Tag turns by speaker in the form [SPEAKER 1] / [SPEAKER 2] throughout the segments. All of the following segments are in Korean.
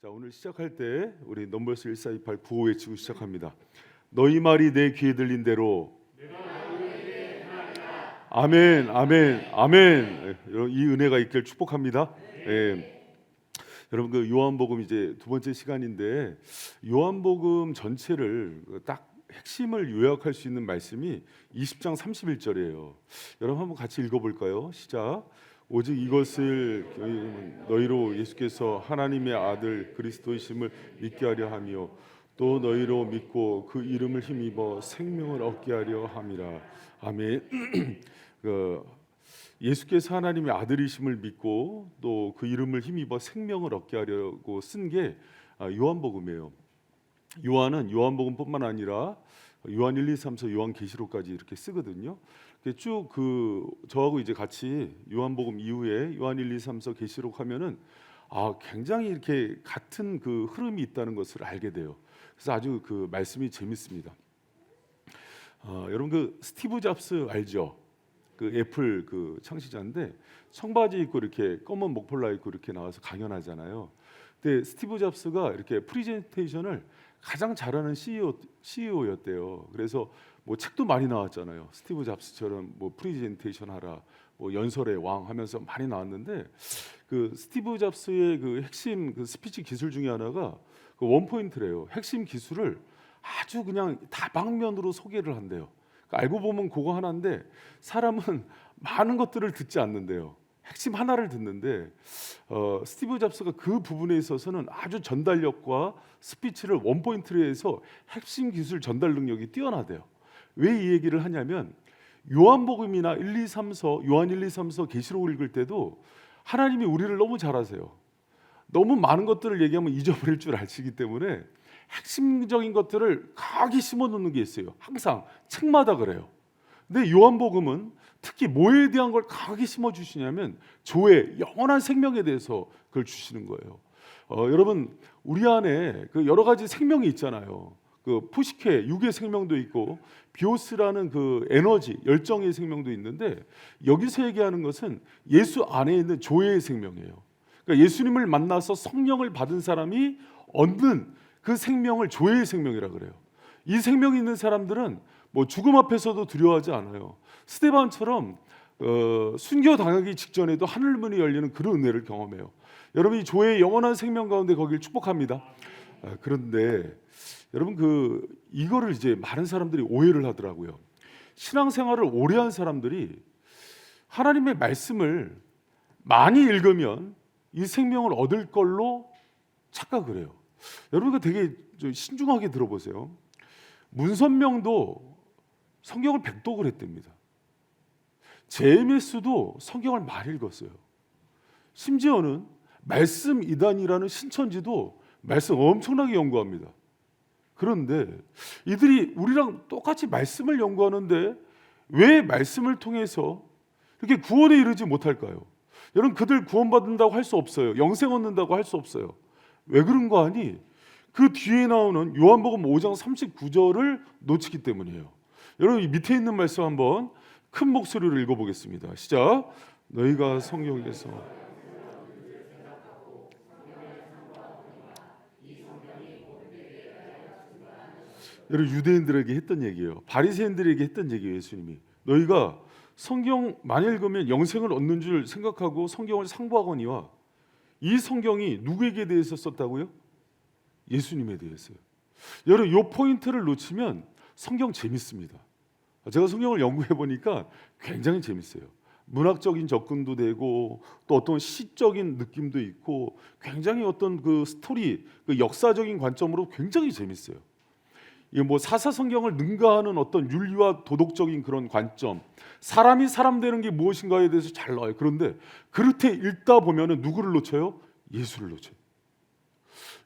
[SPEAKER 1] 자, 오늘 시작할 때 우리 넘버스 1428 구호 외치고 시작합니다. 너희 말이 내 귀에 들린 대로 아멘, 아멘, 아멘. 이 은혜가 있길 축복합니다. 여러분, 그 요한복음 이제 두 번째 시간인데 요한복음 전체를 딱 핵심을 요약할 수 있는 말씀이 20장 31절이에요. 여러분 한번 같이 읽어볼까요? 시작. 오직 이것을 너희로 예수께서 하나님의 아들 그리스도이심을 믿게 하려 하며 또 너희로 믿고 그 이름을 힘입어 생명을 얻게 하려 함이라. 아멘. 예수께서 하나님의 아들이심을 믿고 또 그 이름을 힘입어 생명을 얻게 하려고 쓴 게 요한복음이에요. 요한은 요한복음뿐만 아니라 요한 1, 2, 3, 4, 요한계시록까지 이렇게 쓰거든요. 쭉 저하고 이제 같이 요한복음 이후에 요한 1, 2, 3, 4 계시록 하면은 굉장히 이렇게 같은 그 흐름이 있다는 것을 알게 돼요. 그래서 아주 그 말씀이 재밌습니다. 여러분 그 스티브 잡스 알죠? 그 애플 그 창시자인데 청바지 입고 이렇게 검은 목폴라 입고 이렇게 나와서 강연하잖아요. 근데 스티브 잡스가 이렇게 프리젠테이션을 가장 잘하는 CEO였대요. 그래서 뭐 책도 많이 나왔잖아요. 스티브 잡스처럼 뭐 프리젠테이션 하라, 뭐 연설의 왕 하면서 많이 나왔는데 그 스티브 잡스의 그 핵심 그 스피치 기술 중에 하나가 그 원포인트래요. 핵심 기술을 아주 그냥 다방면으로 소개를 한대요. 그러니까 알고 보면 그거 하나인데 사람은 많은 것들을 듣지 않는데요. 핵심 하나를 듣는데 스티브 잡스가 그 부분에 있어서는 아주 전달력과 스피치를 원포인트로 해서 핵심 기술 전달 능력이 뛰어나대요. 왜 이 얘기를 하냐면 요한복음이나 1, 2, 3, 4, 요한 1, 2, 3, 4 계시록을 읽을 때도 하나님이 우리를 너무 잘 아세요. 너무 많은 것들을 얘기하면 잊어버릴 줄 아시기 때문에 핵심적인 것들을 각이 심어놓는 게 있어요. 항상 책마다 그래요. 근데 요한복음은 특히 뭐에 대한 걸 각이 심어주시냐면 조의 영원한 생명에 대해서 그걸 주시는 거예요. 여러분 우리 안에 그 여러 가지 생명이 있잖아요. 그 푸시케 육의 생명도 있고 비오스라는 그 에너지 열정의 생명도 있는데 여기서 얘기하는 것은 예수 안에 있는 조의 생명이에요. 그러니까 예수님을 만나서 성령을 받은 사람이 얻는 그 생명을 조의 생명이라 그래요. 이 생명이 있는 사람들은 뭐 죽음 앞에서도 두려워하지 않아요. 스데반처럼 순교 당하기 직전에도 하늘 문이 열리는 그런 은혜를 경험해요. 여러분 이 조의 영원한 생명 가운데 거기를 축복합니다. 그런데 여러분 이거를 이제 많은 사람들이 오해를 하더라고요. 신앙생활을 오래 한 사람들이 하나님의 말씀을 많이 읽으면 이 생명을 얻을 걸로 착각을 해요. 여러분 되게 신중하게 들어보세요. 문선명도 성경을 백독을 했답니다. 제메스도 성경을 많이 읽었어요. 심지어는 말씀 이단이라는 신천지도 말씀 엄청나게 연구합니다. 그런데 이들이 우리랑 똑같이 말씀을 연구하는데 왜 말씀을 통해서 이렇게 구원에 이르지 못할까요? 여러분 그들 구원받는다고 할 수 없어요. 영생 얻는다고 할 수 없어요. 왜 그런 거 아니? 그 뒤에 나오는 요한복음 5장 39절을 놓치기 때문이에요. 여러분 이 밑에 있는 말씀 한번 큰 목소리로 읽어보겠습니다. 시작. 너희가 성경에서 여러분 유대인들에게 했던 얘기예요. 바리새인들에게 했던 얘기예요. 예수님이 너희가 성경 많이 읽으면 영생을 얻는 줄 생각하고 성경을 상고하거니와 이 성경이 누구에게 대해서 썼다고요? 예수님에 대해서요. 여러분 이 포인트를 놓치면 성경 재밌습니다. 제가 성경을 연구해 보니까 굉장히 재밌어요. 문학적인 접근도 되고 또 어떤 시적인 느낌도 있고 굉장히 어떤 그 스토리, 그 역사적인 관점으로 굉장히 재밌어요. 이게 뭐 사사성경을 능가하는 어떤 윤리와 도덕적인 그런 관점, 사람이 사람 되는 게 무엇인가에 대해서 잘 나와요. 그런데 그렇게 읽다 보면은 누구를 놓쳐요? 예수를 놓쳐요.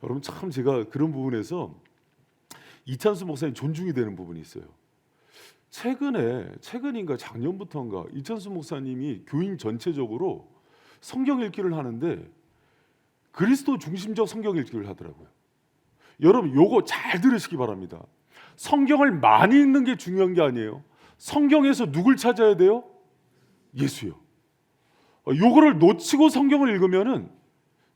[SPEAKER 1] 여러분 참 제가 그런 부분에서 이찬수 목사님 존중이 되는 부분이 있어요. 최근인가 작년부터인가 이찬수 목사님이 교인 전체적으로 성경 읽기를 하는데 그리스도 중심적 성경 읽기를 하더라고요. 여러분 요거 잘 들으시기 바랍니다. 성경을 많이 읽는 게 중요한 게 아니에요. 성경에서 누굴 찾아야 돼요? 예수요. 요거를 놓치고 성경을 읽으면은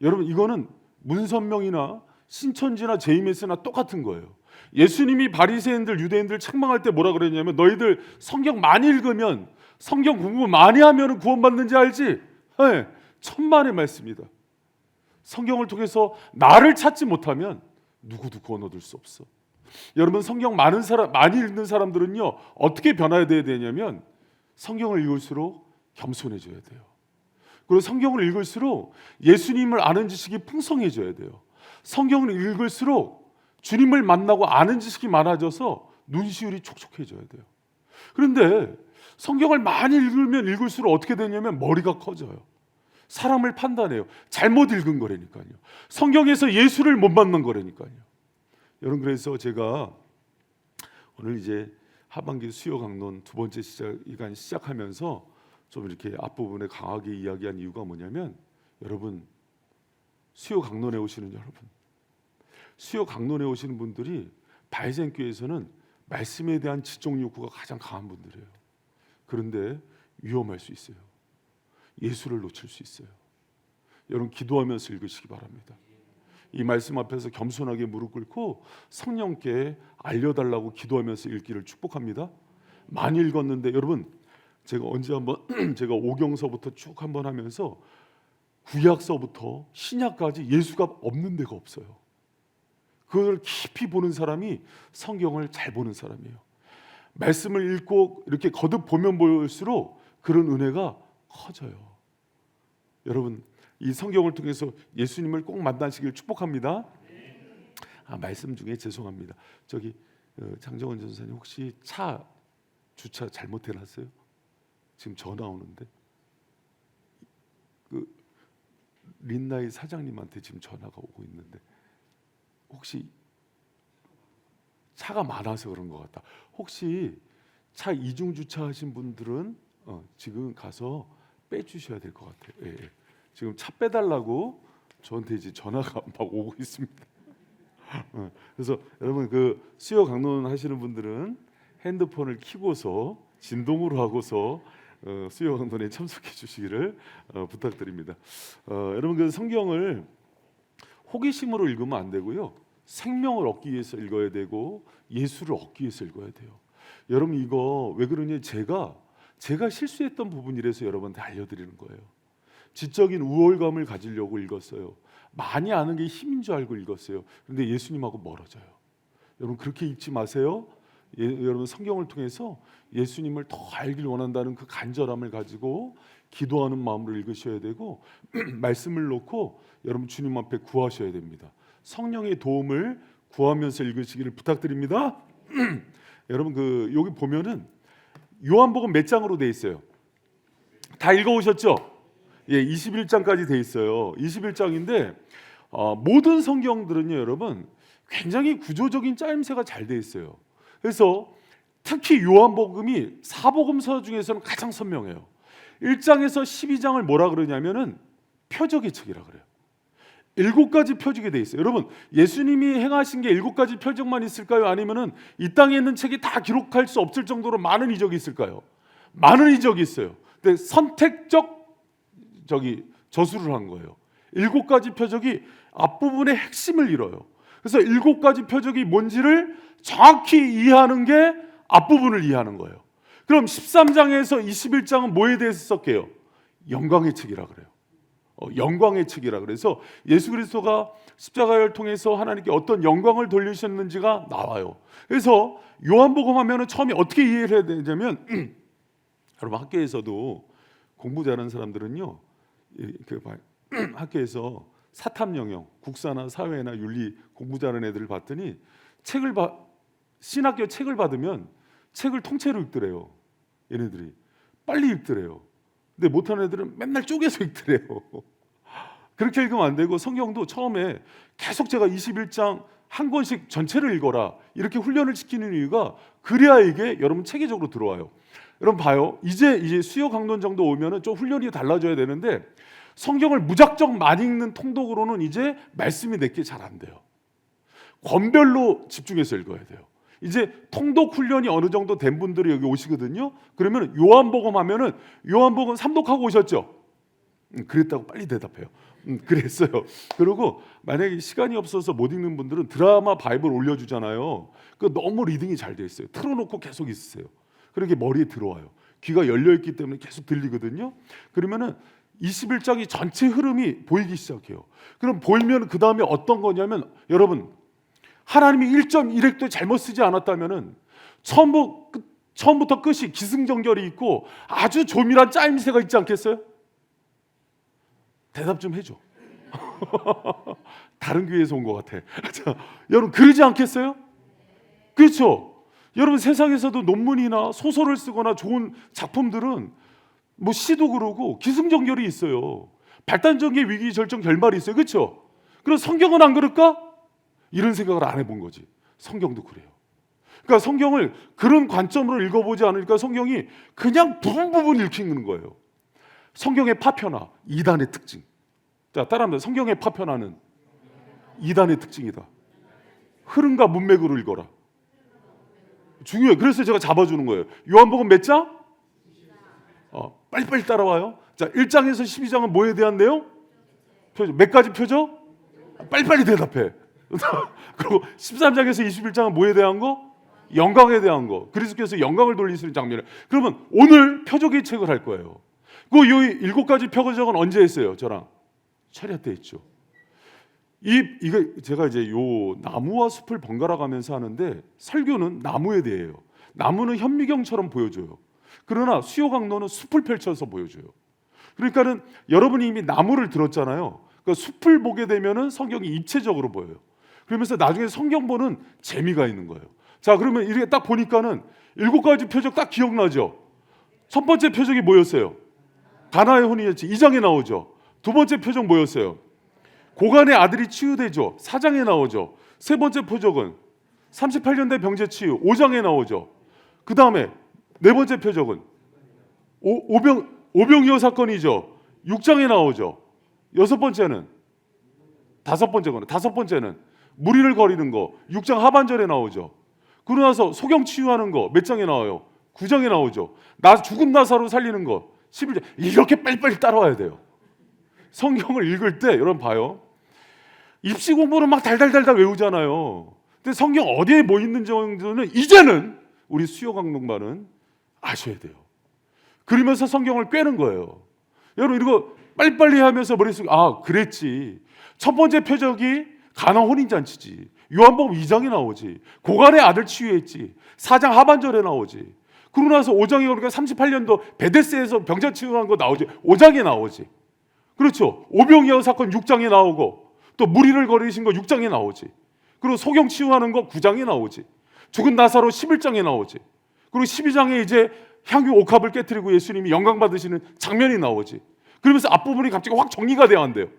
[SPEAKER 1] 여러분 이거는 문선명이나 신천지나 제이메스나 똑같은 거예요. 예수님이 바리새인들 유대인들 책망할 때 뭐라 그랬냐면 너희들 성경 많이 읽으면 성경 공부 많이 하면 구원받는지 알지? 네, 천만의 말씀이다. 성경을 통해서 나를 찾지 못하면 누구도 구원 얻을 수 없어. 여러분 성경 많이 읽는 사람들은요 어떻게 변화해야 되냐면 성경을 읽을수록 겸손해져야 돼요. 그리고 성경을 읽을수록 예수님을 아는 지식이 풍성해져야 돼요. 성경을 읽을수록 주님을 만나고 아는 지식이 많아져서 눈시울이 촉촉해져야 돼요. 그런데 성경을 많이 읽으면 읽을수록 어떻게 되냐면 머리가 커져요. 사람을 판단해요. 잘못 읽은 거라니까요. 성경에서 예수를 못 만난 거라니까요. 여러분 그래서 제가 오늘 이제 하반기 수요 강론 두 번째 기간 시작하면서 좀 이렇게 앞부분에 강하게 이야기한 이유가 뭐냐면 여러분 수요 강론에 오시는 여러분 수요 강론에 오시는 분들이 바이젠 교회에서는 말씀에 대한 지적 욕구가 가장 강한 분들이에요. 그런데 위험할 수 있어요. 예수를 놓칠 수 있어요. 여러분 기도하면서 읽으시기 바랍니다. 이 말씀 앞에서 겸손하게 무릎 꿇고 성령께 알려달라고 기도하면서 읽기를 축복합니다. 많이 읽었는데 여러분 제가 언제 한번 제가 오경서부터 쭉 한번 하면서 구약서부터 신약까지 예수가 없는 데가 없어요. 그걸 깊이 보는 사람이 성경을 잘 보는 사람이에요. 말씀을 읽고 이렇게 거듭 보면 볼수록 그런 은혜가 커져요. 여러분 이 성경을 통해서 예수님을 꼭 만나시길 축복합니다. 말씀 중에 죄송합니다. 저기 장정원 전사님 혹시 차 주차 잘못해놨어요? 지금 전화 오는데 그 린나이 사장님한테 지금 전화가 오고 있는데 혹시 차가 많아서 그런 것 같다. 혹시 차 이중 주차하신 분들은 지금 가서 빼주셔야 될 것 같아요. 예. 지금 차 빼달라고 저한테 이제 전화가 막 오고 있습니다. 그래서 여러분 그 수요 강론 하시는 분들은 핸드폰을 켜고서 진동으로 하고서 수요 강론에 참석해 주시기를 부탁드립니다. 여러분 그 성경을 호기심으로 읽으면 안 되고요. 생명을 얻기 위해서 읽어야 되고 예수를 얻기 위해서 읽어야 돼요. 여러분 이거 왜 그러냐 제가 실수했던 부분이라서 여러분한테 알려드리는 거예요. 지적인 우월감을 가지려고 읽었어요. 많이 아는 게 힘인 줄 알고 읽었어요. 그런데 예수님하고 멀어져요. 여러분 그렇게 읽지 마세요. 여러분 성경을 통해서 예수님을 더 알길 원한다는 그 간절함을 가지고 기도하는 마음으로 읽으셔야 되고 말씀을 놓고 여러분 주님 앞에 구하셔야 됩니다. 성령의 도움을 구하면서 읽으시기를 부탁드립니다. 여러분 그 여기 보면은 요한복음 몇 장으로 돼 있어요? 다 읽어오셨죠? 예, 21장까지 돼 있어요. 21장인데 모든 성경들은요, 여러분 굉장히 구조적인 짜임새가 잘 돼 있어요. 그래서 특히 요한복음이 사복음서 중에서는 가장 선명해요. 1장에서 12장을 뭐라 그러냐면은 표적의 책이라 그래요. 7가지 표적이 돼 있어요. 여러분 예수님이 행하신 게 7가지 표적만 있을까요? 아니면은 이 땅에 있는 책이 다 기록할 수 없을 정도로 많은 이적이 있을까요? 많은 이적이 있어요. 근데 선택적 저수를 한 거예요. 7가지 표적이 앞부분의 핵심을 이뤄요. 그래서 7가지 표적이 뭔지를 정확히 이해하는 게 앞부분을 이해하는 거예요. 그럼 13장에서 21장은 뭐에 대해서 썼게요? 영광의 책이라 그래요. 영광의 책이라 그래서 예수 그리스도가 십자가를 통해서 하나님께 어떤 영광을 돌리셨는지가 나와요. 그래서 요한복음 하면은 처음에 어떻게 이해를 해야 되냐면 여러분 학교에서도 공부 잘하는 사람들은요 학교에서 사탐 영역, 국사나 사회나 윤리 공부 잘하는 애들을 봤더니 신학교 책을 받으면 책을 통째로 읽더래요. 얘네들이 빨리 읽더래요. 근데 못하는 애들은 맨날 쪼개서 읽더래요. 그렇게 읽으면 안 되고 성경도 처음에 계속 제가 21장 한 권씩 전체를 읽어라 이렇게 훈련을 시키는 이유가 그래야 이게 여러분 체계적으로 들어와요. 여러분 봐요. 이제 수요 강론 정도 오면은 좀 훈련이 달라져야 되는데 성경을 무작정 많이 읽는 통독으로는 이제 말씀이 내게 잘 안 돼요. 권별로 집중해서 읽어야 돼요. 이제 통독 훈련이 어느 정도 된 분들이 여기 오시거든요. 그러면 요한복음 하면은 요한복음 3독하고 오셨죠? 그랬다고 빨리 대답해요. 그랬어요. 그리고 만약에 시간이 없어서 못 읽는 분들은 드라마 바이블 올려주잖아요. 그 너무 리딩이 잘 돼 있어요. 틀어놓고 계속 있으세요. 그렇게 머리에 들어와요. 귀가 열려 있기 때문에 계속 들리거든요. 그러면은 21장이 전체 흐름이 보이기 시작해요. 그럼 보이면 그 다음에 어떤 거냐면, 여러분, 하나님이 1.1획도 잘못 쓰지 않았다면은 처음부터 끝이 기승전결이 있고 아주 조밀한 짜임새가 있지 않겠어요? 대답 좀 해줘. 다른 교회에서 온 것 같아. 자, 여러분 그러지 않겠어요? 그렇죠? 여러분 세상에서도 논문이나 소설을 쓰거나 좋은 작품들은 뭐 시도 그러고 기승전결이 있어요. 발단적인 위기 절정 결말이 있어요. 그렇죠? 그럼 성경은 안 그럴까? 이런 생각을 안 해본 거지. 성경도 그래요. 그러니까 성경을 그런 관점으로 읽어보지 않으니까 성경이 그냥 부분 읽히는 거예요. 성경의 파편화, 이단의 특징. 자, 따라합니다. 성경의 파편화는 이단의 특징이다. 흐름과 문맥으로 읽어라. 중요해요. 그래서 제가 잡아주는 거예요. 요한복음 몇 장? 빨리빨리 따라와요. 자, 1장에서 12장은 뭐에 대한 내용? 표적. 몇 가지 표적? 빨리빨리 대답해. 그리고 13장에서 21장은 뭐에 대한 거? 영광에 대한 거. 그리스도께서 영광을 돌리시는 장면을. 그러면 오늘 표적의 책을 할 거예요. 그 요 7가지 표적은 언제 했어요? 저랑 차렷 때 했죠. 이거 제가 이제 요 나무와 숲을 번갈아 가면서 하는데, 설교는 나무에 대해요. 나무는 현미경처럼 보여줘요. 그러나 수요 강론은 숲을 펼쳐서 보여줘요. 그러니까는 여러분이 이미 나무를 들었잖아요. 그러니까 숲을 보게 되면은 성경이 입체적으로 보여요. 그러면서 나중에 성경 보는 재미가 있는 거예요. 자, 그러면 이렇게 딱 보니까는 7가지 표적 딱 기억나죠? 첫 번째 표적이 뭐였어요? 가나의 혼인잔치 2장에 나오죠. 두 번째 표적 뭐였어요? 고간의 아들이 치유되죠. 4장에 나오죠. 세 번째 표적은 38년대 병제 치유 5장에 나오죠. 그 다음에 네 번째 표적은 오병이어 사건이죠. 6장에 나오죠. 다섯 번째는 무리를 거리는 거 6장 하반절에 나오죠. 그러고 나서 소경 치유하는 거 몇 장에 나와요? 9장에 나오죠. 죽은 나사로 살리는 거 11장. 이렇게 빨리빨리 따라와야 돼요. 성경을 읽을 때 여러분 봐요. 입시 공부는 막 달달달달 외우잖아요. 근데 성경 어디에 뭐 있는 정도는 이제는 우리 수요 강론반은 아셔야 돼요. 그러면서 성경을 꿰는 거예요. 여러분 이거 빨리빨리 하면서 머릿속에 그랬지. 첫 번째 표적이 가나 혼인잔치지. 요한복음 2장에 나오지. 고간의 아들 치유했지. 4장 하반절에 나오지. 그러고 나서 5장에 오니까 38년도 베데스에서 병자 치유한 거 나오지. 5장에 나오지. 그렇죠. 오병이어 사건 6장에 나오고, 또 무리를 거리신 거 6장에 나오지. 그리고 소경 치유하는 거 9장에 나오지. 죽은 나사로 11장에 나오지. 그리고 12장에 이제 향유 옥합을 깨뜨리고 예수님이 영광 받으시는 장면이 나오지. 그러면서 앞부분이 갑자기 확 정리가 돼야 한대요.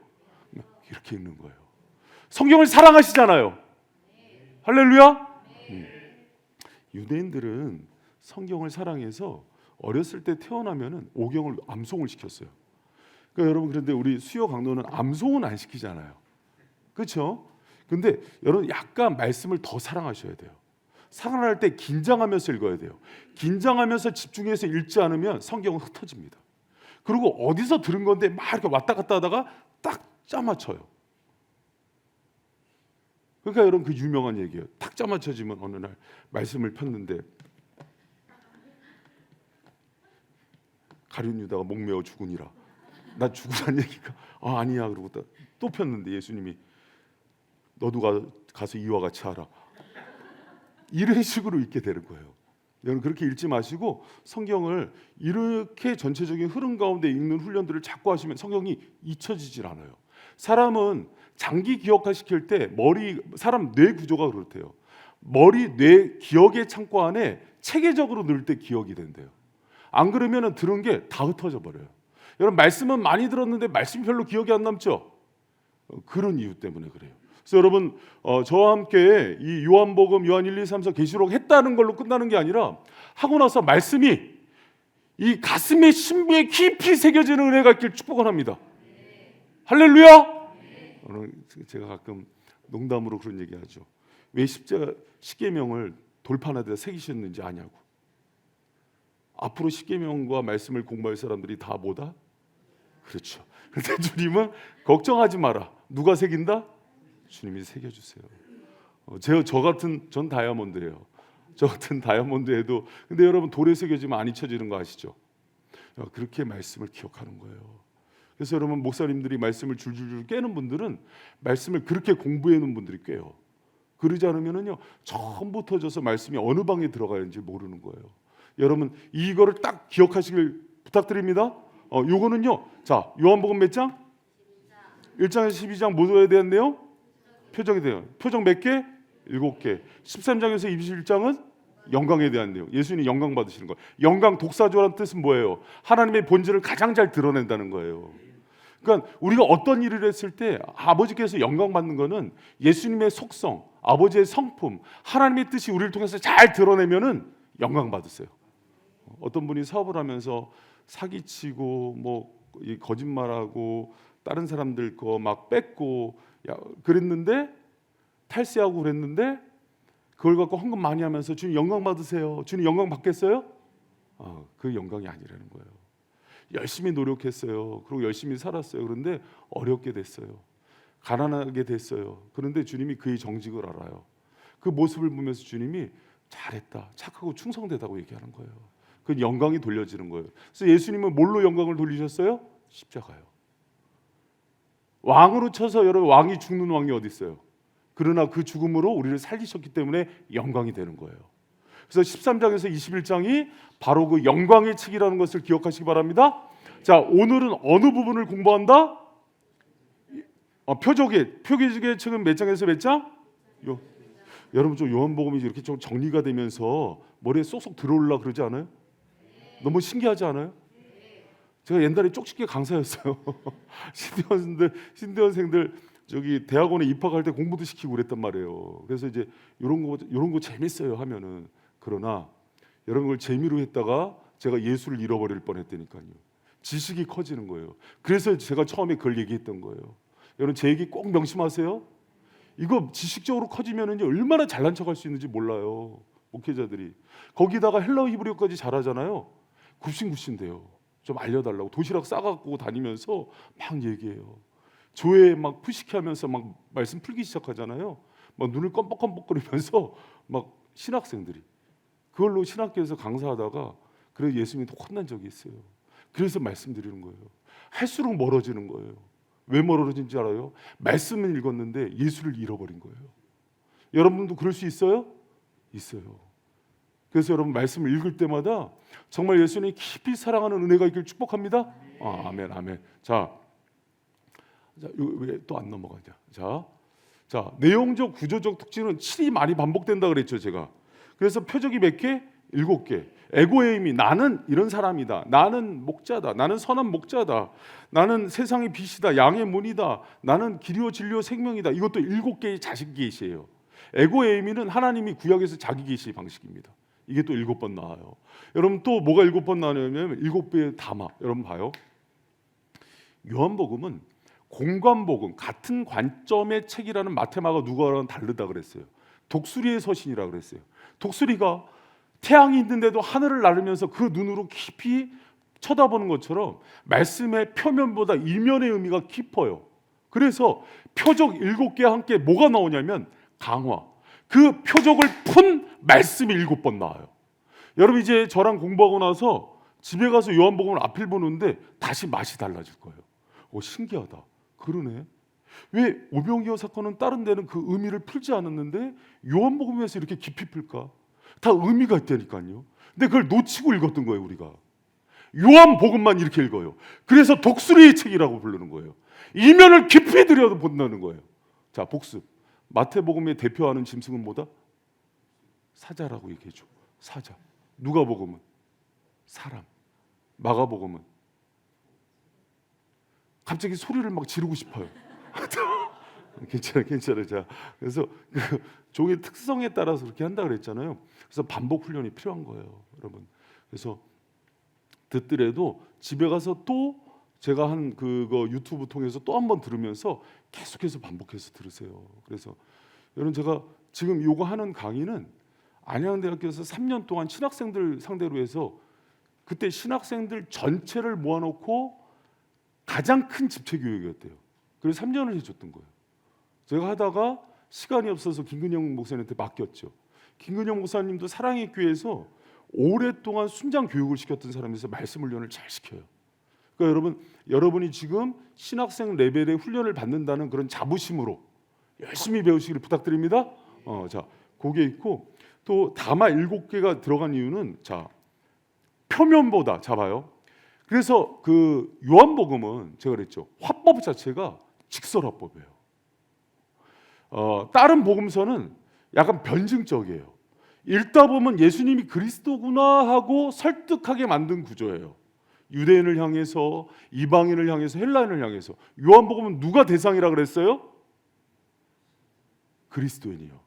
[SPEAKER 1] 이렇게 읽는 거예요. 성경을 사랑하시잖아요. 할렐루야. 유대인들은 성경을 사랑해서 어렸을 때 태어나면은 오경을 암송을 시켰어요. 그러니까 여러분, 그런데 우리 수요 강론은 암송은 안 시키잖아요. 그렇죠? 근데 여러분 약간 말씀을 더 사랑하셔야 돼요. 사랑할 때 긴장하면서 읽어야 돼요. 긴장하면서 집중해서 읽지 않으면 성경은 흩어집니다. 그리고 어디서 들은 건데 막 이렇게 왔다 갔다 하다가 딱 짜맞춰요. 그러니까 여러분 그 유명한 얘기예요. 딱 짜맞춰지면 어느 날 말씀을 폈는데 가룟 유다가 목매어 죽으니라. 나 죽으란 얘기가 아니야. 그러고 또 폈는데 예수님이 너도 가서 이와 같이 하라. 이런 식으로 읽게 되는 거예요. 여러분 그렇게 읽지 마시고 성경을 이렇게 전체적인 흐름 가운데 읽는 훈련들을 자꾸 하시면 성경이 잊혀지질 않아요. 사람은 장기 기억화시킬 때 사람 뇌 구조가 그렇대요. 뇌 기억의 창고 안에 체계적으로 넣을 때 기억이 된대요. 안 그러면 들은 게 다 흩어져 버려요. 여러분 말씀은 많이 들었는데 말씀이 별로 기억이 안 남죠? 그런 이유 때문에 그래요. 그래서 여러분 저와 함께 이 요한복음, 요한 1, 2, 3, 4 계시록 했다는 걸로 끝나는 게 아니라 하고 나서 말씀이 이 가슴의 심부에 깊이 새겨지는 은혜가 있길 축복을 합니다. 할렐루야. 제가 가끔 농담으로 그런 얘기하죠. 왜 십계명을 돌판에다 새기셨는지 아냐고. 앞으로 십계명과 말씀을 공부할 사람들이 다 뭐다? 그렇죠. 그런데 주님은 걱정하지 마라. 누가 새긴다? 주님이 새겨주세요. 전 다이아몬드예요. 저 같은 다이아몬드에도 근데 여러분 돌에 새겨지면 안 잊혀지는 거 아시죠? 그렇게 말씀을 기억하는 거예요. 그래서 여러분 목사님들이 말씀을 줄줄줄 깨는 분들은 말씀을 그렇게 공부해 놓은 분들이 꿰요. 그러지 않으면은요 처음부터 져서 말씀이 어느 방에 들어가야 하는지 모르는 거예요. 여러분 이거를 딱 기억하시길 부탁드립니다. 요거는요. 자 요한복음 몇 장? 1장에서 12장 모두에 대한 내용? 표적에 대한 표적 몇 개? 7개. 13장에서 21장은 영광에 대한 내용. 예수님이 영광 받으시는 거예요. 영광 독사조라는 뜻은 뭐예요? 하나님의 본질을 가장 잘 드러낸다는 거예요. 그러니까 우리가 어떤 일을 했을 때 아버지께서 영광 받는 거는 예수님의 속성, 아버지의 성품, 하나님의 뜻이 우리를 통해서 잘 드러내면은 영광 받으세요. 어떤 분이 사업을 하면서 사기치고 뭐 거짓말하고 다른 사람들 거 막 뺏고 그랬는데 탈세하고 그랬는데 그걸 갖고 헌금 많이 하면서 주님 영광 받으세요. 주님 영광 받겠어요? 그 영광이 아니라는 거예요. 열심히 노력했어요. 그리고 열심히 살았어요. 그런데 어렵게 됐어요. 가난하게 됐어요. 그런데 주님이 그의 정직을 알아요. 그 모습을 보면서 주님이 잘했다, 착하고 충성되다고 얘기하는 거예요. 그 영광이 돌려지는 거예요. 그래서 예수님은 뭘로 영광을 돌리셨어요? 십자가요. 왕으로 쳐서 여러분 왕이 죽는 왕이 어디 있어요? 그러나 그 죽음으로 우리를 살리셨기 때문에 영광이 되는 거예요. 그래서 13장에서 21장이 바로 그 영광의 책이라는 것을 기억하시기 바랍니다. 자, 오늘은 어느 부분을 공부한다? 표적의 책은 몇 장에서 몇 장? 여러분 좀 요한복음이 이렇게 좀 정리가 되면서 머리에 쏙쏙 들어올라 그러지 않아요? 너무 신기하지 않아요? 제가 옛날에 쪽집게 강사였어요. 신대원생들 저기 대학원에 입학할 때 공부도 시키고 그랬단 말이에요. 그래서 이제 이런 거 재밌어요 하면은 그러나 이런 걸 재미로 했다가 제가 예수를 잃어버릴 뻔했다니까요. 지식이 커지는 거예요. 그래서 제가 처음에 그걸 얘기했던 거예요. 여러분 제 얘기 꼭 명심하세요. 이거 지식적으로 커지면은요 얼마나 잘난 척할 수 있는지 몰라요. 목회자들이 거기다가 헬라어 히브리어까지 잘하잖아요. 굽신굽신돼요. 좀 알려달라고 도시락 싸갖고 다니면서 막 얘기해요. 교회 막 푸시케하면서 막 말씀 풀기 시작하잖아요. 막 눈을 껌뻑껌뻑거리면서 막 신학생들이 그걸로 신학교에서 강사하다가 그래서 예수님이 혼난 적이 있어요. 그래서 말씀드리는 거예요. 할수록 멀어지는 거예요. 왜 멀어진지 알아요? 말씀을 읽었는데 예수를 잃어버린 거예요. 여러분도 그럴 수 있어요? 있어요. 그래서 여러분 말씀을 읽을 때마다 정말 예수님이 깊이 사랑하는 은혜가 있길 축복합니다. 아멘, 아멘. 자, 왜 또 안 넘어가냐? 자, 내용적 구조적 특징은 7이 많이 반복된다 그랬죠, 제가. 그래서 표적이 몇 개? 7개. 에고에임이 나는 이런 사람이다. 나는 목자다. 나는 선한 목자다. 나는 세상의 빛이다. 양의 문이다. 나는 길이요 진리요 생명이다. 이것도 7개의 자식 계시예요. 에고에이미는 하나님이 구약에서 자기 계시 방식입니다. 이게 또 7번 나와요. 여러분 또 뭐가 7번 나오냐면 7배의 담화. 여러분 봐요. 요한복음은 공관복음 같은 관점의 책이라는 마테마가 누가랑 다르다 그랬어요. 독수리의 서신이라 그랬어요. 독수리가 태양이 있는데도 하늘을 나르면서 그 눈으로 깊이 쳐다보는 것처럼 말씀의 표면보다 이면의 의미가 깊어요. 그래서 표적 7개 함께 뭐가 나오냐면 강화. 그 표적을 푼 말씀이 7번 나와요. 여러분 이제 저랑 공부하고 나서 집에 가서 요한복음을 앞을 보는데 다시 맛이 달라질 거예요. 신기하다. 그러네. 왜 오병이어 사건은 다른 데는 그 의미를 풀지 않았는데 요한복음에서 이렇게 깊이 풀까? 다 의미가 있다니까요. 근데 그걸 놓치고 읽었던 거예요, 우리가. 요한복음만 이렇게 읽어요. 그래서 독수리의 책이라고 부르는 거예요. 이면을 깊이 들여다 본다는 거예요. 자, 복습. 마태복음의 대표하는 짐승은 뭐다? 사자라고 얘기해줘. 사자. 누가복음은 사람. 마가복음은 갑자기 소리를 막 지르고 싶어요. 괜찮아. 자, 그래서 그 종의 특성에 따라서 그렇게 한다 그랬잖아요. 그래서 반복 훈련이 필요한 거예요, 여러분. 그래서 듣더라도 집에 가서 또 제가 한 그거 유튜브 통해서 또 한 번 들으면서 계속해서 반복해서 들으세요. 그래서 여러분 제가 지금 요거 하는 강의는 안양대학교에서 3년 동안 신학생들 상대로 해서 그때 신학생들 전체를 모아놓고 가장 큰 집체 교육이었대요. 그래서 3년을 해줬던 거예요. 제가 하다가 시간이 없어서 김근영 목사님한테 맡겼죠. 김근영 목사님도 사랑의 교회에서 오랫동안 순장 교육을 시켰던 사람에서 말씀 훈련을 잘 시켜요. 그러니까 여러분이 지금 신학생 레벨의 훈련을 받는다는 그런 자부심으로 열심히 배우시기를 부탁드립니다. 자, 그게 있고 또 다마 7개가 들어간 이유는 자, 표면보다 잡아요. 그래서 그 요한복음은 제가 그랬죠. 화법 자체가 직설화법이에요. 다른 복음서는 약간 변증적이에요. 읽다 보면 예수님이 그리스도구나 하고 설득하게 만든 구조예요. 유대인을 향해서, 이방인을 향해서, 헬라인을 향해서. 요한복음은 누가 대상이라 그랬어요? 그리스도인이요.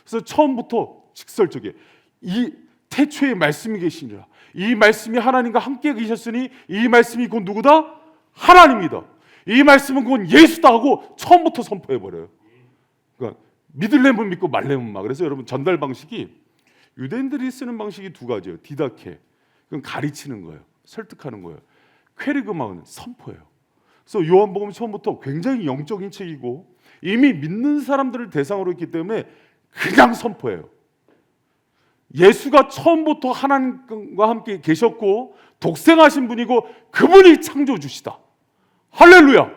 [SPEAKER 1] 그래서 처음부터 직설적이에요. 이 태초에 말씀이 계시니라. 이 말씀이 하나님과 함께 계셨으니 이 말씀이 곧 누구다? 하나님이다. 이 말씀은 곧 예수다 하고 처음부터 선포해버려요. 그러니까 믿을래면 믿고 말래면 막. 그래서 여러분 전달 방식이 유대인들이 쓰는 방식이 두 가지예요. 디다케, 그건 가르치는 거예요. 설득하는 거예요. 퀘리그마는 선포예요. 그래서 요한복음 처음부터 굉장히 영적인 책이고 이미 믿는 사람들을 대상으로 했기 때문에 그냥 선포해요. 예수가 처음부터 하나님과 함께 계셨고 독생하신 분이고 그분이 창조주시다. 할렐루야.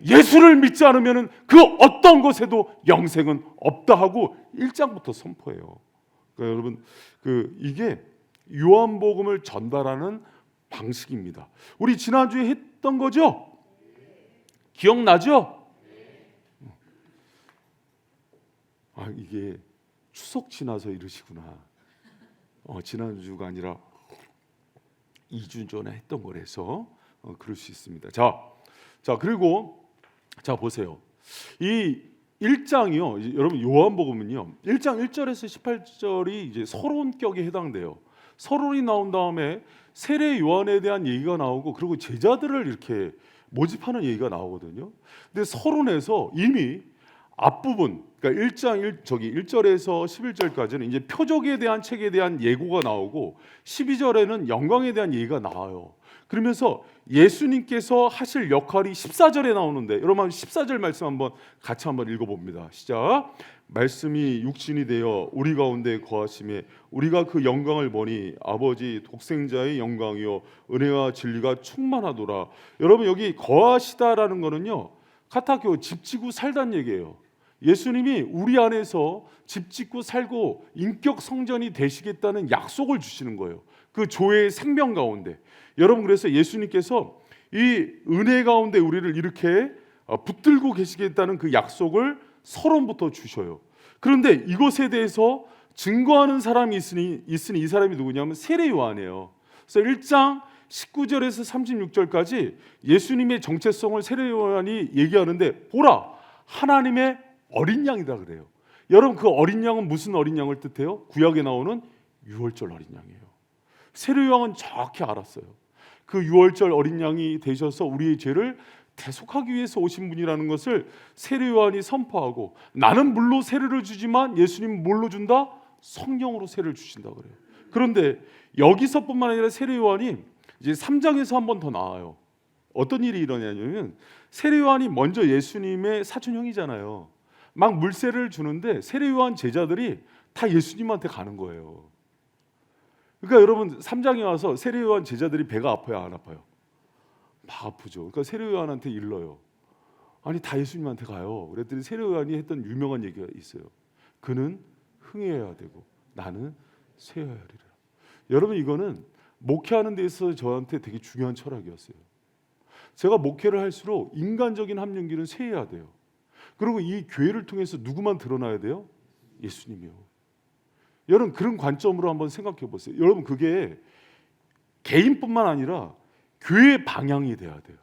[SPEAKER 1] 예수를 믿지 않으면 그 어떤 것에도 영생은 없다 하고 1장부터 선포해요. 그러니까 여러분 이게 요한복음을 전달하는 방식입니다. 우리 지난주에 했던 거죠? 기억나죠? 이게 추석 지나서 이러시구나. 지난주가 아니라 2주 전에 했던 거라서 그럴 수 있습니다. 자 그리고 자 보세요. 이 1장이요. 여러분 요한복음은요. 1장 1절에서 18절이 이제 서론격에 해당돼요. 서론이 나온 다음에 세례 요한에 대한 얘기가 나오고 그리고 제자들을 이렇게 모집하는 얘기가 나오거든요. 근데 서론에서 이미 앞부분 그러니까 1절에서 11절까지는 이제 표적에 대한 책에 대한 예고가 나오고 12절에는 영광에 대한 얘기가 나와요. 그러면서 예수님께서 하실 역할이 14절에 나오는데 여러분 14절 말씀 같이 한번 읽어봅니다. 시작. 말씀이 육신이 되어 우리 가운데 거하심에 우리가 그 영광을 보니 아버지 독생자의 영광이요 은혜와 진리가 충만하더라. 여러분 여기 거하시다라는 거는요 카타교 집 지고 살단 얘기예요. 예수님이 우리 안에서 집 짓고 살고 인격 성전이 되시겠다는 약속을 주시는 거예요. 그 조의 생명 가운데. 여러분 그래서 예수님께서 이 은혜 가운데 우리를 이렇게 붙들고 계시겠다는 그 약속을 서론부터 주셔요. 그런데 이것에 대해서 증거하는 사람이 있으니 이 사람이 누구냐면 세례 요한이에요. 그래서 1장 19절에서 36절까지 예수님의 정체성을 세례 요한이 얘기하는데 보라 하나님의 어린 양이다 그래요. 여러분 그 어린 양은 무슨 어린 양을 뜻해요? 구약에 나오는 유월절 어린 양이에요. 세례 요한은 정확히 알았어요. 그 유월절 어린 양이 되셔서 우리의 죄를 대속하기 위해서 오신 분이라는 것을 세례 요한이 선포하고 나는 물로 세례를 주지만 예수님은 뭘로 준다? 성령으로 세례를 주신다 그래요. 그런데 여기서뿐만 아니라 세례 요한이 이제 3장에서 한 번 더 나와요. 어떤 일이 일어나냐면 세례 요한이 먼저 예수님의 사촌형이잖아요. 막 물세례를 주는데 세례 요한 제자들이 다 예수님한테 가는 거예요. 그러니까 여러분 3장에 와서 세례 요한 제자들이 배가 아파요, 안 아파요? 막 아프죠. 그러니까 세례 요한한테 일러요. 아니 다 예수님한테 가요. 그랬더니 세례 요한이 했던 유명한 얘기가 있어요. 그는 흥해야 되고 나는 쇠해야 하리라. 여러분 이거는 목회하는 데 있어서 저한테 되게 중요한 철학이었어요. 제가 목회를 할수록 인간적인 합륜기는 쇠해야 돼요. 그리고 이 교회를 통해서 누구만 드러나야 돼요? 예수님이요. 여러분 그런 관점으로 한번 생각해 보세요. 여러분 그게 개인뿐만 아니라 교회 방향이 돼야 돼요.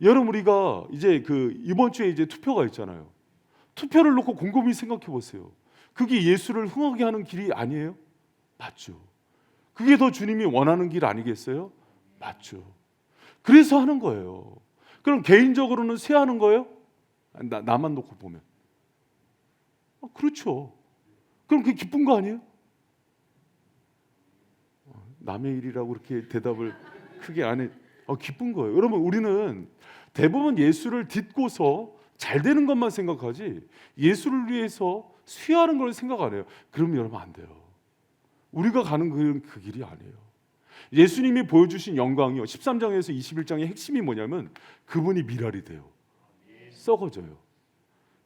[SPEAKER 1] 여러분 우리가 이제 이번 주에 이제 투표가 있잖아요. 투표를 놓고 곰곰이 생각해 보세요. 그게 예수를 흥하게 하는 길이 아니에요? 맞죠. 그게 더 주님이 원하는 길 아니겠어요? 맞죠. 그래서 하는 거예요. 그럼 개인적으로는 쇠하는 거예요? 나만 놓고 보면 그렇죠. 그럼 그게 기쁜 거 아니에요? 남의 일이라고 그렇게 대답을 크게 안 해. 기쁜 거예요. 여러분, 우리는 대부분 예수를 듣고서 잘 되는 것만 생각하지 예수를 위해서 수여하는 걸 생각 안 해요. 그러면 여러분 안 돼요. 우리가 가는 그 길이 아니에요. 예수님이 보여주신 영광이요, 13장에서 21장의 핵심이 뭐냐면 그분이 미랄이 돼요. 썩어져요.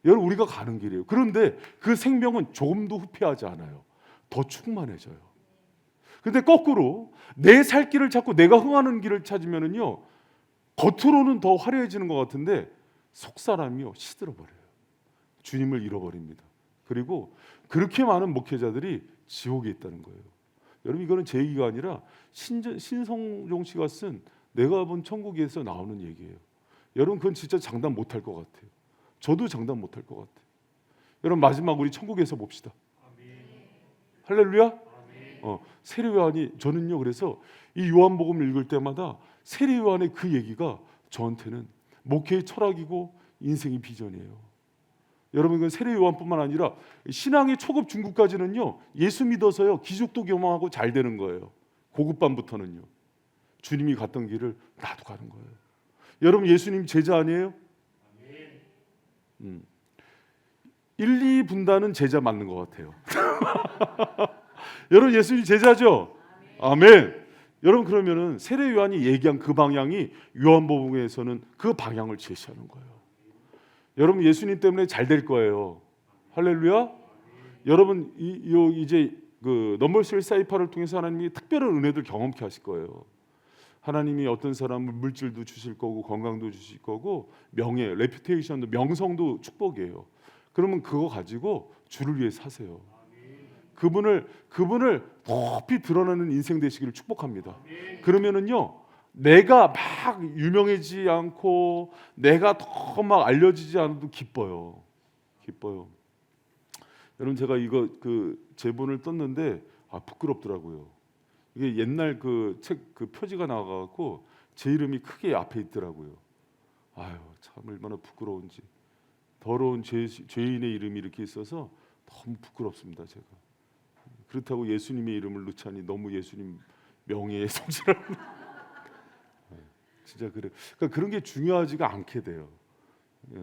[SPEAKER 1] 여러분, 우리가 가는 길이에요. 그런데 그 생명은 조금도 후퇴하지 않아요. 더 충만해져요. 근데 거꾸로 내 살 길을 찾고 내가 흥하는 길을 찾으면은요, 겉으로는 더 화려해지는 것 같은데 속 사람이요 시들어 버려요. 주님을 잃어버립니다. 그리고 그렇게 많은 목회자들이 지옥에 있다는 거예요. 여러분, 이거는 제 얘기가 아니라 신성종 씨가 쓴 내가 본 천국에서 나오는 얘기예요. 여러분, 그건 진짜 장담 못할 것 같아요. 저도 장담 못할 것 같아요. 여러분, 마지막 우리 천국에서 봅시다. 할렐루야. 세례 요한이, 저는요 그래서 이 요한복음 읽을 때마다 세례 요한의 그 얘기가 저한테는 목회의 철학이고 인생의 비전이에요. 여러분, 이건 세례 요한뿐만 아니라 신앙의 초급 중급까지는요 예수 믿어서요 기적도 경험하고 잘 되는 거예요. 고급반부터는요 주님이 갔던 길을 나도 가는 거예요. 여러분, 예수님 제자 아니에요? 1, 2분단은 제자 맞는 것 같아요. 여러분, 예수님 제자죠? 아멘. 여러분, 그러면은 세례 요한이 얘기한 그 방향이 요한복음에서는 그 방향을 제시하는 거예요. 여러분, 예수님 때문에 잘 될 거예요. 할렐루야. 여러분, 이제 그 넘버스 사이파를 통해서 하나님이 특별한 은혜들 경험케 하실 거예요. 하나님이 어떤 사람은 물질도 주실 거고 건강도 주실 거고 명예, 레퓨테이션도, 명성도 축복이에요. 그러면 그거 가지고 주를 위해 사세요. 그분을 높이 드러나는 인생 되시기를 축복합니다. 그러면은요 내가 막 유명해지지 않고 내가 더 막 알려지지 않아도 기뻐요. 여러분, 제가 이거 그 제본을 떴는데 부끄럽더라고요. 이게 옛날 그 책 그 표지가 나와갖고 제 이름이 크게 앞에 있더라고요. 아유, 참 얼마나 부끄러운지. 더러운 죄인의 이름이 이렇게 있어서 너무 부끄럽습니다, 제가. 그렇다고 예수님의 이름을 넣자니 너무 예수님 명예에 성질하는. 진짜 그래. 그러니까 그런 게 중요하지가 않게 돼요.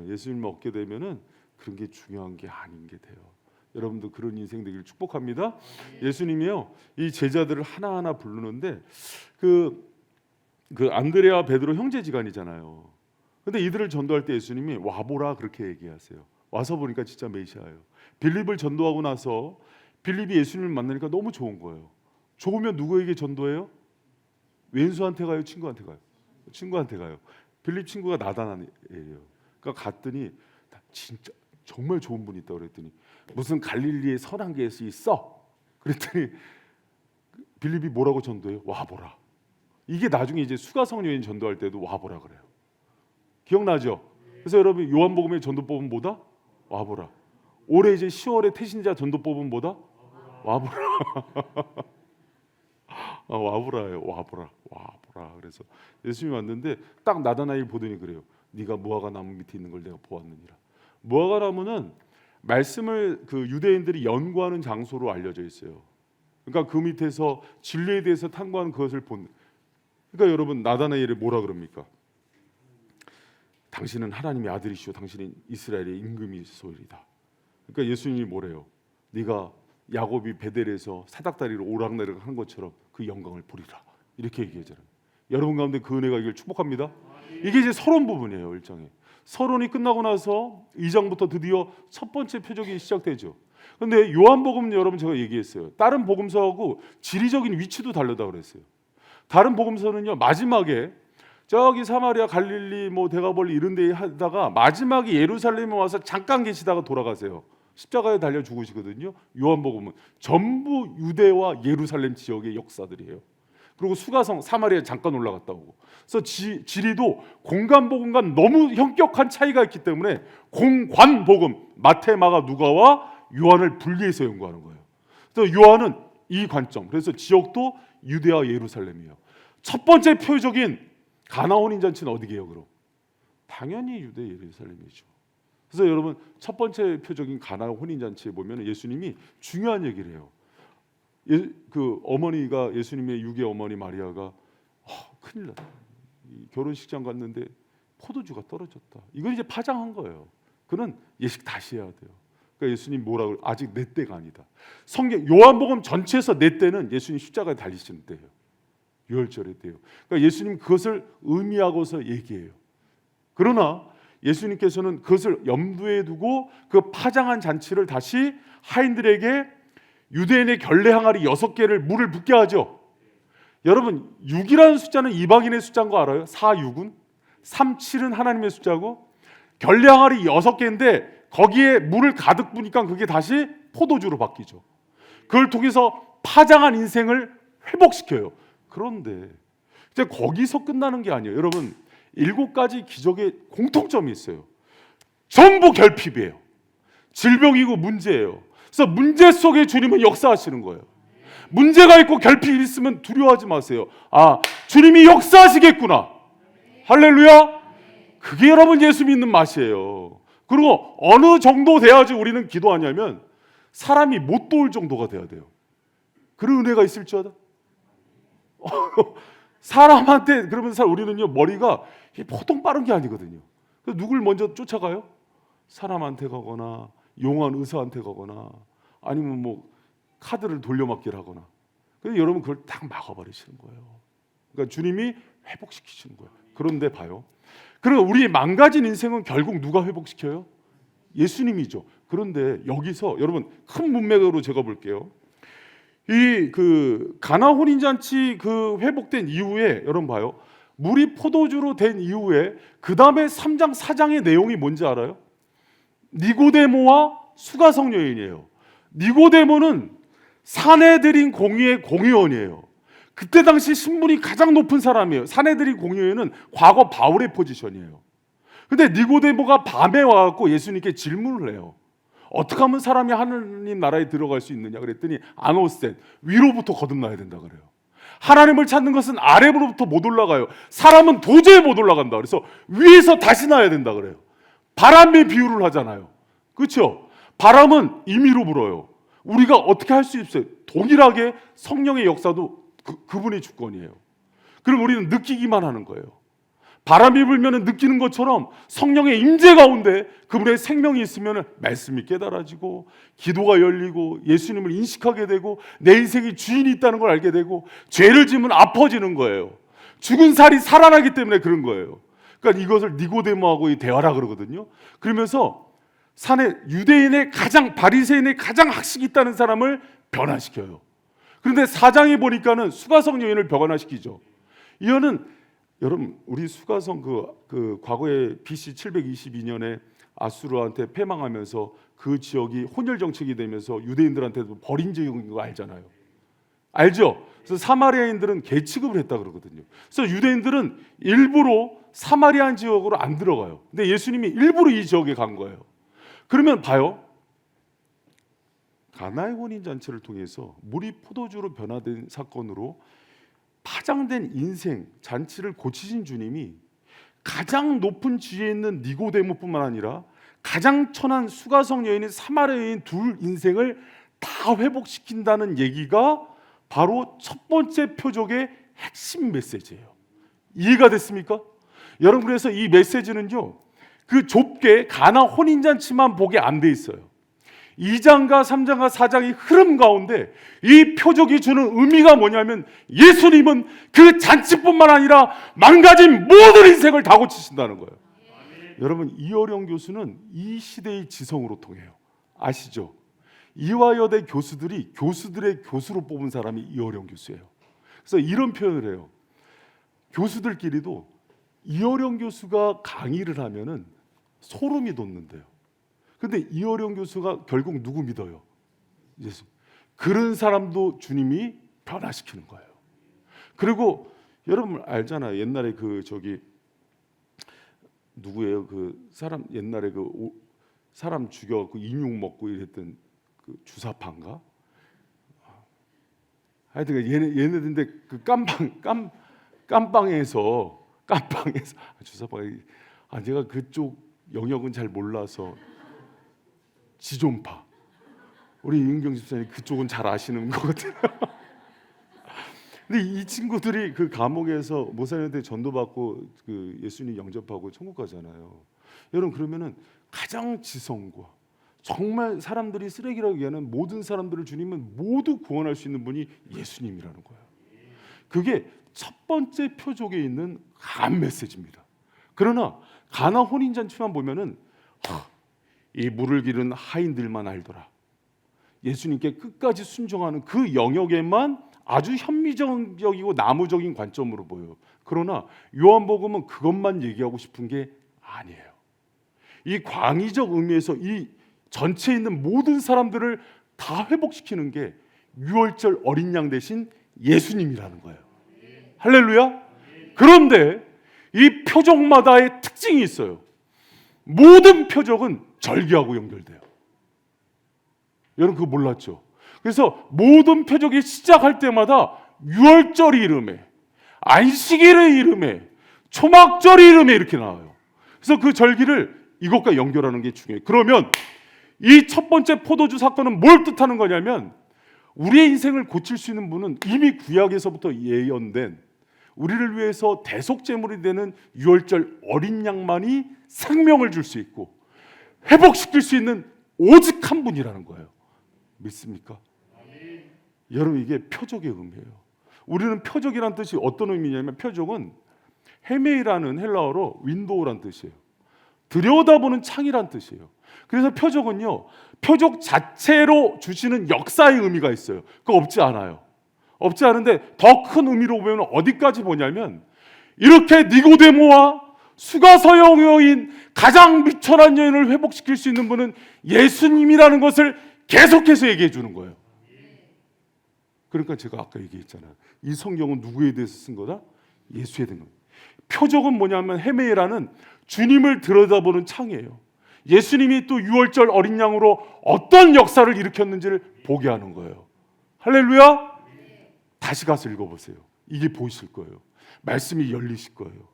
[SPEAKER 1] 예수님을 얻게 되면은 그런 게 중요한 게 아닌 게 돼요. 여러분도 그런 인생 되기를 축복합니다. 예수님이요 이 제자들을 하나하나 부르는데 그 안드레아 베드로 형제지간이잖아요. 근데 이들을 전도할 때 예수님이 와보라 그렇게 얘기하세요. 와서 보니까 진짜 메시아예요. 빌립을 전도하고 나서 빌립이 예수님을 만나니까 너무 좋은 거예요. 좋으면 누구에게 전도해요? 왼수한테 가요? 친구한테 가요? 친구한테 가요. 빌립 친구가 나다나예요. 그러니까 갔더니 진짜 정말 좋은 분이 있다고 그랬더니 무슨 갈릴리의 선한계에서 있어? 그랬더니 빌립이 뭐라고 전도해요? 와보라. 이게 나중에 이제 수가성 여인 전도할 때도 와보라 그래요. 기억나죠? 그래서 여러분, 요한복음의 전도법은 뭐다? 와보라. 올해 이제 10월에 태신자 전도법은 뭐다? 와보라. 와보라예요. 와보라. 그래서 예수님이 왔는데 딱 나다나엘 보더니 그래요. 네가 무화과 나무 밑에 있는 걸 내가 보았느니라. 무화과 나무는 말씀을 그 유대인들이 연구하는 장소로 알려져 있어요. 그러니까 그 밑에서 진리에 대해서 탐구하는 그것을 본. 그러니까 여러분, 나다나엘이 뭐라 그럽니까? 당신은 하나님의 아들이시오. 당신은 이스라엘의 임금이소이다. 그러니까 예수님이 뭐래요? 네가 야곱이 베델에서 사닥다리로 오락내락 한 것처럼 그 영광을 보리라. 이렇게 얘기하잖아요. 여러분 가운데 그 은혜가 이걸 축복합니다. 이게 이제 서론 부분이에요. 1장에. 서론이 끝나고 나서 2장부터 드디어 첫 번째 표적이 시작되죠. 그런데 요한복음 여러분 제가 얘기했어요. 다른 복음서하고 지리적인 위치도 다르다고 그랬어요. 다른 복음서는요 마지막에 저기 사마리아, 갈릴리, 뭐 데가볼리 이런 데 하다가 마지막에 예루살렘에 와서 잠깐 계시다가 돌아가세요. 십자가에 달려 죽으시거든요. 요한복음은 전부 유대와 예루살렘 지역의 역사들이에요. 그리고 수가성 사마리아 잠깐 올라갔다 오고. 그래서 지리도 공간복음과 너무 현격한 차이가 있기 때문에 공관복음 마태, 마가, 누가와 요한을 분리해서 연구하는 거예요. 그래서 요한은 이 관점. 그래서 지역도 유대와 예루살렘이에요. 첫 번째 표적인 가나 혼인잔치는 어디게요? 그럼 당연히 유대 예루살렘이죠. 그래서 여러분 첫 번째 표적인 가나 혼인잔치에 보면 예수님이 중요한 얘기를 해요. 그 어머니가 예수님의 육의 어머니 마리아가 큰일 났다. 이 결혼식장 갔는데 포도주가 떨어졌다. 이건 이제 파장한 거예요. 그는 예식 다시 해야 돼요. 그러니까 예수님 뭐라고 아직 내 때가 아니다. 성경 요한복음 전체에서 내 때는 예수님 십자가에 달리시는 때예요. 유월절의 때예요. 그러니까 예수님 그것을 의미하고서 얘기해요. 그러나 예수님께서는 그것을 염두에 두고 그 파장한 잔치를 다시 하인들에게 유대인의 결례 항아리 6개를 물을 붓게 하죠. 여러분 6이라는 숫자는 이방인의 숫자인 거 알아요? 4, 6은? 3, 7은 하나님의 숫자고 결례 항아리 6개인데 거기에 물을 가득 부니까 그게 다시 포도주로 바뀌죠. 그걸 통해서 파장한 인생을 회복시켜요. 그런데 이제 거기서 끝나는 게 아니에요. 여러분 7가지 기적의 공통점이 있어요. 전부 결핍이에요. 질병이고 문제예요. 그래서 문제 속에 주님은 역사하시는 거예요. 문제가 있고 결핍이 있으면 두려워하지 마세요. 아, 주님이 역사하시겠구나. 할렐루야. 그게 여러분 예수 믿는 맛이에요. 그리고 어느 정도 돼야지 우리는 기도하냐면 사람이 못 도울 정도가 돼야 돼요. 그런 은혜가 있을 줄 알아? 사람한테 그러면 우리는요 머리가 보통 빠른 게 아니거든요. 누굴 먼저 쫓아가요? 사람한테 가거나 용한 의사한테 가거나 아니면 뭐 카드를 돌려막기를 하거나. 그래서 여러분 그걸 딱 막아버리시는 거예요. 그러니까 주님이 회복시키시는 거예요. 그런데 봐요. 그러면 우리의 망가진 인생은 결국 누가 회복시켜요? 예수님이죠. 그런데 여기서 여러분 큰 문맥으로 제가 볼게요. 이 그 가나 혼인 잔치 그 회복된 이후에 여러분 봐요. 물이 포도주로 된 이후에 그 다음에 3장 4장의 내용이 뭔지 알아요? 니고데모와 수가성 여인이에요. 니고데모는 사내들인 공의의 공의원이에요. 그때 당시 신분이 가장 높은 사람이에요. 사내들인 공의원은 과거 바울의 포지션이에요. 근데 니고데모가 밤에 와갖고 예수님께 질문을 해요. 어떻게 하면 사람이 하나님 나라에 들어갈 수 있느냐 그랬더니 아노센 위로부터 거듭나야 된다 그래요. 하나님을 찾는 것은 아래로부터 못 올라가요. 사람은 도저히 못 올라간다. 그래서 위에서 다시 나야 된다 그래요. 바람의 비유를 하잖아요. 그렇죠? 바람은 임의로 불어요. 우리가 어떻게 할 수 있어요? 동일하게 성령의 역사도 그분의 주권이에요. 그럼 우리는 느끼기만 하는 거예요. 바람이 불면 느끼는 것처럼 성령의 임재 가운데 그분의 생명이 있으면 말씀이 깨달아지고 기도가 열리고 예수님을 인식하게 되고 내 인생에 주인이 있다는 걸 알게 되고 죄를 지으면 아파지는 거예요. 죽은 살이 살아나기 때문에 그런 거예요. 그러니까 이것을 니고데모하고의 대화라 그러거든요. 그러면서 유대인의 가장 바리새인의 가장 학식이 있다는 사람을 변화시켜요. 그런데 4장에 보니까는 수가성 여인을 변화시키죠. 이거는 여러분 우리 수가성 그 과거에 BC 722년에 아수르한테 패망하면서 그 지역이 혼혈 정책이 되면서 유대인들한테도 버린 지역인 거 알잖아요. 알죠? 그래서 사마리아인들은 개취급을 했다 그러거든요. 그래서 유대인들은 일부러 사마리아 지역으로 안 들어가요. 근데 예수님이 일부러 이 지역에 간 거예요. 그러면 봐요. 가나의 혼인 잔치를 통해서 물이 포도주로 변화된 사건으로 파장된 인생 잔치를 고치신 주님이 가장 높은 지위에 있는 니고데모뿐만 아니라 가장 천한 수가성 여인인 사마리아 여인 둘 인생을 다 회복시킨다는 얘기가 바로 첫 번째 표적의 핵심 메시지예요. 이해가 됐습니까? 여러분 그래서 이 메시지는요 그 좁게 가나 혼인잔치만 보게 안 돼 있어요. 2장과 3장과 4장의 흐름 가운데 이 표적이 주는 의미가 뭐냐면 예수님은 그 잔치뿐만 아니라 망가진 모든 인생을 다 고치신다는 거예요. 여러분 이어령 교수는 이 시대의 지성으로 통해요. 아시죠? 이화여대 교수들이 교수들의 교수로 뽑은 사람이 이어령 교수예요. 그래서 이런 표현을 해요. 교수들끼리도 이어령 교수가 강의를 하면은 소름이 돋는데요. 근데 이어령 교수가 결국 누구 믿어요? 예수. 그런 사람도 주님이 변화시키는 거예요. 그리고 여러분 알잖아요. 옛날에 누구예요? 그 사람 옛날에 사람 죽여갖고 인육 먹고 이랬던 그 주사파인가? 하여튼 얘네들인데 그 깜빵에서 주사파. 제가 그쪽 영역은 잘 몰라서. 지존파. 우리 윤경 집사님 그쪽은 잘 아시는 것 같아요. 근데 이 친구들이 그 감옥에서 모사님한테 전도받고 그 예수님 영접하고 천국 가잖아요. 여러분, 그러면은 가장 지성과 정말 사람들이 쓰레기라고 얘기하는 모든 사람들을 주님은 모두 구원할 수 있는 분이 예수님이라는 거예요. 그게 첫 번째 표적에 있는 강한 메시지입니다. 그러나 가나 혼인잔치만 보면은 이 물을 기른 하인들만 알더라. 예수님께 끝까지 순종하는 그 영역에만 아주 현미적이고 나무적인 관점으로 보여요. 그러나 요한복음은 그것만 얘기하고 싶은 게 아니에요. 이 광의적 의미에서 이 전체에 있는 모든 사람들을 다 회복시키는 게 유월절 어린 양 대신 예수님이라는 거예요. 할렐루야. 그런데 이 표적마다의 특징이 있어요. 모든 표적은 절기하고 연결돼요. 여러분 그거 몰랐죠? 그래서 모든 표적이 시작할 때마다 유월절 이름에, 안식일의 이름에, 초막절 이름에 이렇게 나와요. 그래서 그 절기를 이것과 연결하는 게 중요해요. 그러면 이 첫 번째 포도주 사건은 뭘 뜻하는 거냐면, 우리의 인생을 고칠 수 있는 분은 이미 구약에서부터 예언된 우리를 위해서 대속제물이 되는 유월절 어린 양만이 생명을 줄 수 있고 회복시킬 수 있는 오직 한 분이라는 거예요. 믿습니까? 여러분, 이게 표적의 의미예요. 우리는 표적이란 뜻이 어떤 의미냐면, 표적은 헤메이라는 헬라어로 윈도우란 뜻이에요. 들여다보는 창이란 뜻이에요. 그래서 표적은요, 표적 자체로 주시는 역사의 의미가 있어요. 그거 없지 않아요. 없지 않은데 더 큰 의미로 보면 어디까지 보냐면, 이렇게 니고데모와 수가서영 여인, 가장 미천한 여인을 회복시킬 수 있는 분은 예수님이라는 것을 계속해서 얘기해 주는 거예요. 그러니까 제가 아까 얘기했잖아요. 이 성경은 누구에 대해서 쓴 거다? 예수에 대한 겁니다. 표적은 뭐냐면 헤메이라는 주님을 들여다보는 창이에요. 예수님이 또 유월절 어린 양으로 어떤 역사를 일으켰는지를 보게 하는 거예요. 할렐루야. 다시 가서 읽어보세요. 이게 보이실 거예요. 말씀이 열리실 거예요.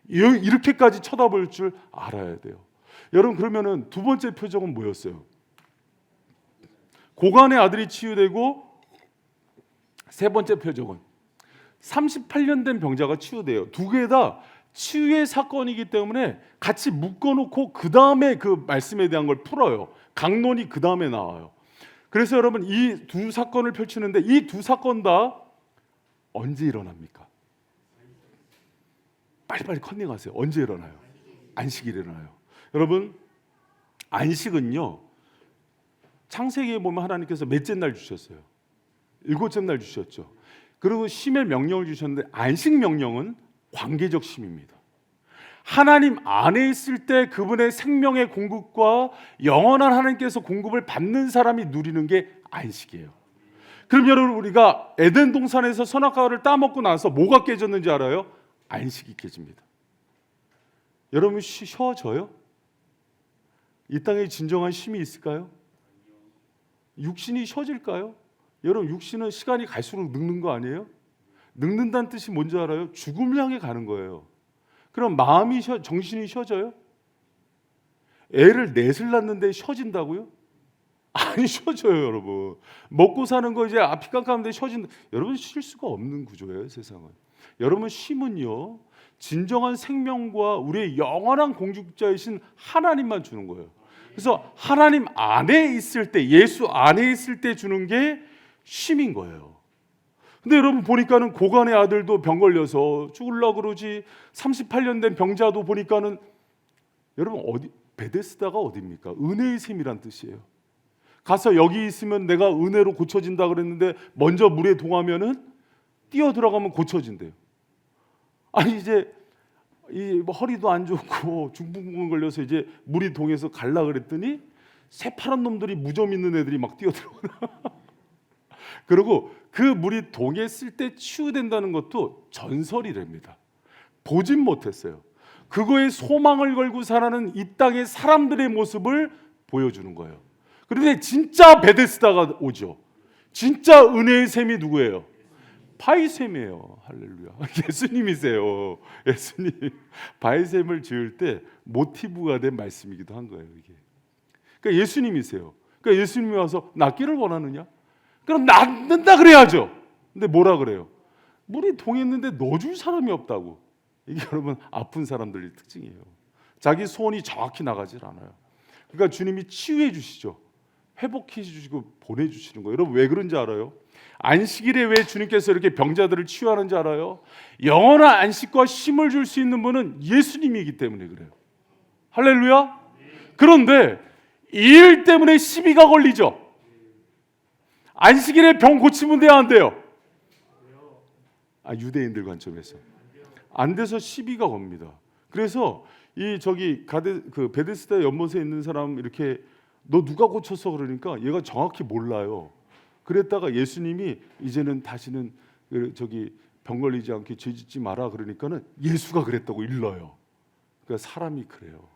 [SPEAKER 1] 이렇게까지 쳐다볼 줄 알아야 돼요. 여러분, 그러면은 두 번째 표적은 뭐였어요? 고간의 아들이 치유되고, 세 번째 표적은 38년 된 병자가 치유돼요. 두 개 다 치유의 사건이기 때문에 같이 묶어놓고 그 다음에 그 말씀에 대한 걸 풀어요. 강론이 그 다음에 나와요. 그래서 여러분, 이 두 사건을 펼치는데 이 두 사건 다 언제 일어납니까? 빨리빨리 컨닝하세요. 언제 일어나요? 안식일에 일어나요. 여러분, 안식은요, 창세기에 보면 하나님께서 몇째 날 주셨어요? 7째 날 주셨죠. 그리고 쉼의 명령을 주셨는데, 안식 명령은 관계적 쉼입니다. 하나님 안에 있을 때 그분의 생명의 공급과 영원한 하나님께서 공급을 받는 사람이 누리는 게 안식이에요. 그럼 여러분, 우리가 에덴 동산에서 선악과를 따먹고 나서 뭐가 깨졌는지 알아요? 안식이 깨집니다. 여러분, 쉬어져요? 이 땅에 진정한 쉼이 있을까요? 육신이 쉬어질까요? 여러분, 육신은 시간이 갈수록 늙는 거 아니에요? 늙는다는 뜻이 뭔지 알아요? 죽음을 향해 가는 거예요. 그럼 마음이 정신이 쉬어져요? 애를 넷을 낳는데 쉬어진다고요? 안 쉬어져요, 여러분. 먹고 사는 거 이제 앞이 깜깜한데 쉬어진다. 여러분, 쉴 수가 없는 구조예요, 세상은. 여러분, 쉼은요, 진정한 생명과 우리의 영원한 공급자이신 하나님만 주는 거예요. 그래서 하나님 안에 있을 때, 예수 안에 있을 때 주는 게 쉼인 거예요. 근데 여러분 보니까는 고간의 아들도 병 걸려서 죽으려고 그러지, 38년 된 병자도 보니까는, 여러분 어디, 베데스다가 어디입니까? 은혜의 샘이란 뜻이에요. 가서 여기 있으면 내가 은혜로 고쳐진다 그랬는데 먼저 물에 동하면은 뛰어 들어가면 고쳐진대요. 아니 이제 이 허리도 안 좋고 중풍 걸려서 이제 물이 동해서 갈라 그랬더니 새파란 놈들이 무좀 있는 애들이 막 뛰어 들어오나. 그리고 그 물이 동했을 때 치유된다는 것도 전설이랍니다. 보진 못했어요. 그거에 소망을 걸고 살아가는 이 땅의 사람들의 모습을 보여주는 거예요. 그런데 진짜 베데스다가 오죠. 진짜 은혜의 샘이 누구예요? 바위샘이에요. 할렐루야. 예수님이세요. 예수님. 바위샘을 지을 때 모티브가 된 말씀이기도 한 거예요, 이게. 그러니까 예수님이세요. 그러니까 예수님이 와서 낫기를 원하느냐? 그럼 낫는다 그래야죠. 근데 뭐라 그래요? 물이 동했는데 넣어줄 사람이 없다고. 이게 여러분 아픈 사람들의 특징이에요. 자기 소원이 정확히 나가질 않아요. 그러니까 주님이 치유해 주시죠. 회복해 주시고 보내주시는 거예요. 여러분 왜 그런지 알아요? 안식일에 왜 주님께서 이렇게 병자들을 치유하는지 알아요? 영원한 안식과 쉼을 줄 수 있는 분은 예수님이기 때문에 그래요. 할렐루야. 그런데 이 일 때문에 시비가 걸리죠. 안식일에 병 고치면 돼요, 안 돼요? 유대인들 관점에서 안 돼서 시비가 겁니다. 그래서 이 저기 베데스다 연못에 있는 사람 이렇게 너 누가 고쳤어 그러니까 얘가 정확히 몰라요. 그랬다가 예수님이 이제는 다시는 저기 병 걸리지 않게 죄짓지 마라 그러니까는 예수가 그랬다고 일러요. 그러니까 사람이 그래요.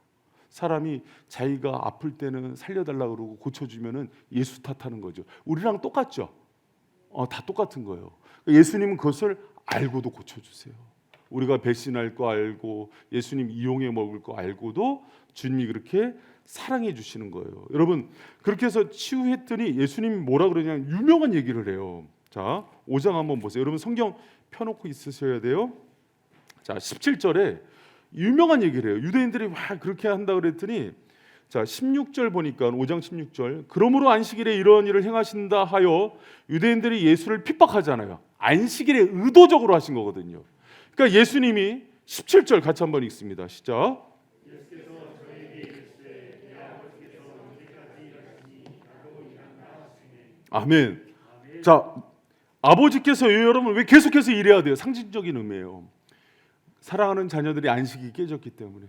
[SPEAKER 1] 사람이 자기가 아플 때는 살려달라 그러고 고쳐주면은 예수 탓하는 거죠. 우리랑 똑같죠. 다 똑같은 거예요. 예수님은 그것을 알고도 고쳐주세요. 우리가 배신할 거 알고 예수님 이용해 먹을 거 알고도 주님이 그렇게 사랑해 주시는 거예요. 여러분 그렇게 해서 치유했더니 예수님이 뭐라 그러냐 유명한 얘기를 해요. 자 5장 한번 보세요. 여러분 성경 펴놓고 있으셔야 돼요. 자 17절에 유명한 얘기를 해요. 유대인들이 막 그렇게 한다 그랬더니 자 16절 보니까 5장 16절 그러므로 안식일에 이런 일을 행하신다 하여 유대인들이 예수를 핍박하잖아요. 안식일에 의도적으로 하신 거거든요. 그러니까 예수님이 17절 같이 한번 읽습니다. 시작. 아멘. 자 아버지께서 여러분 왜 계속해서 일해야 돼요? 상징적인 의미예요. 사랑하는 자녀들이 안식이 깨졌기 때문에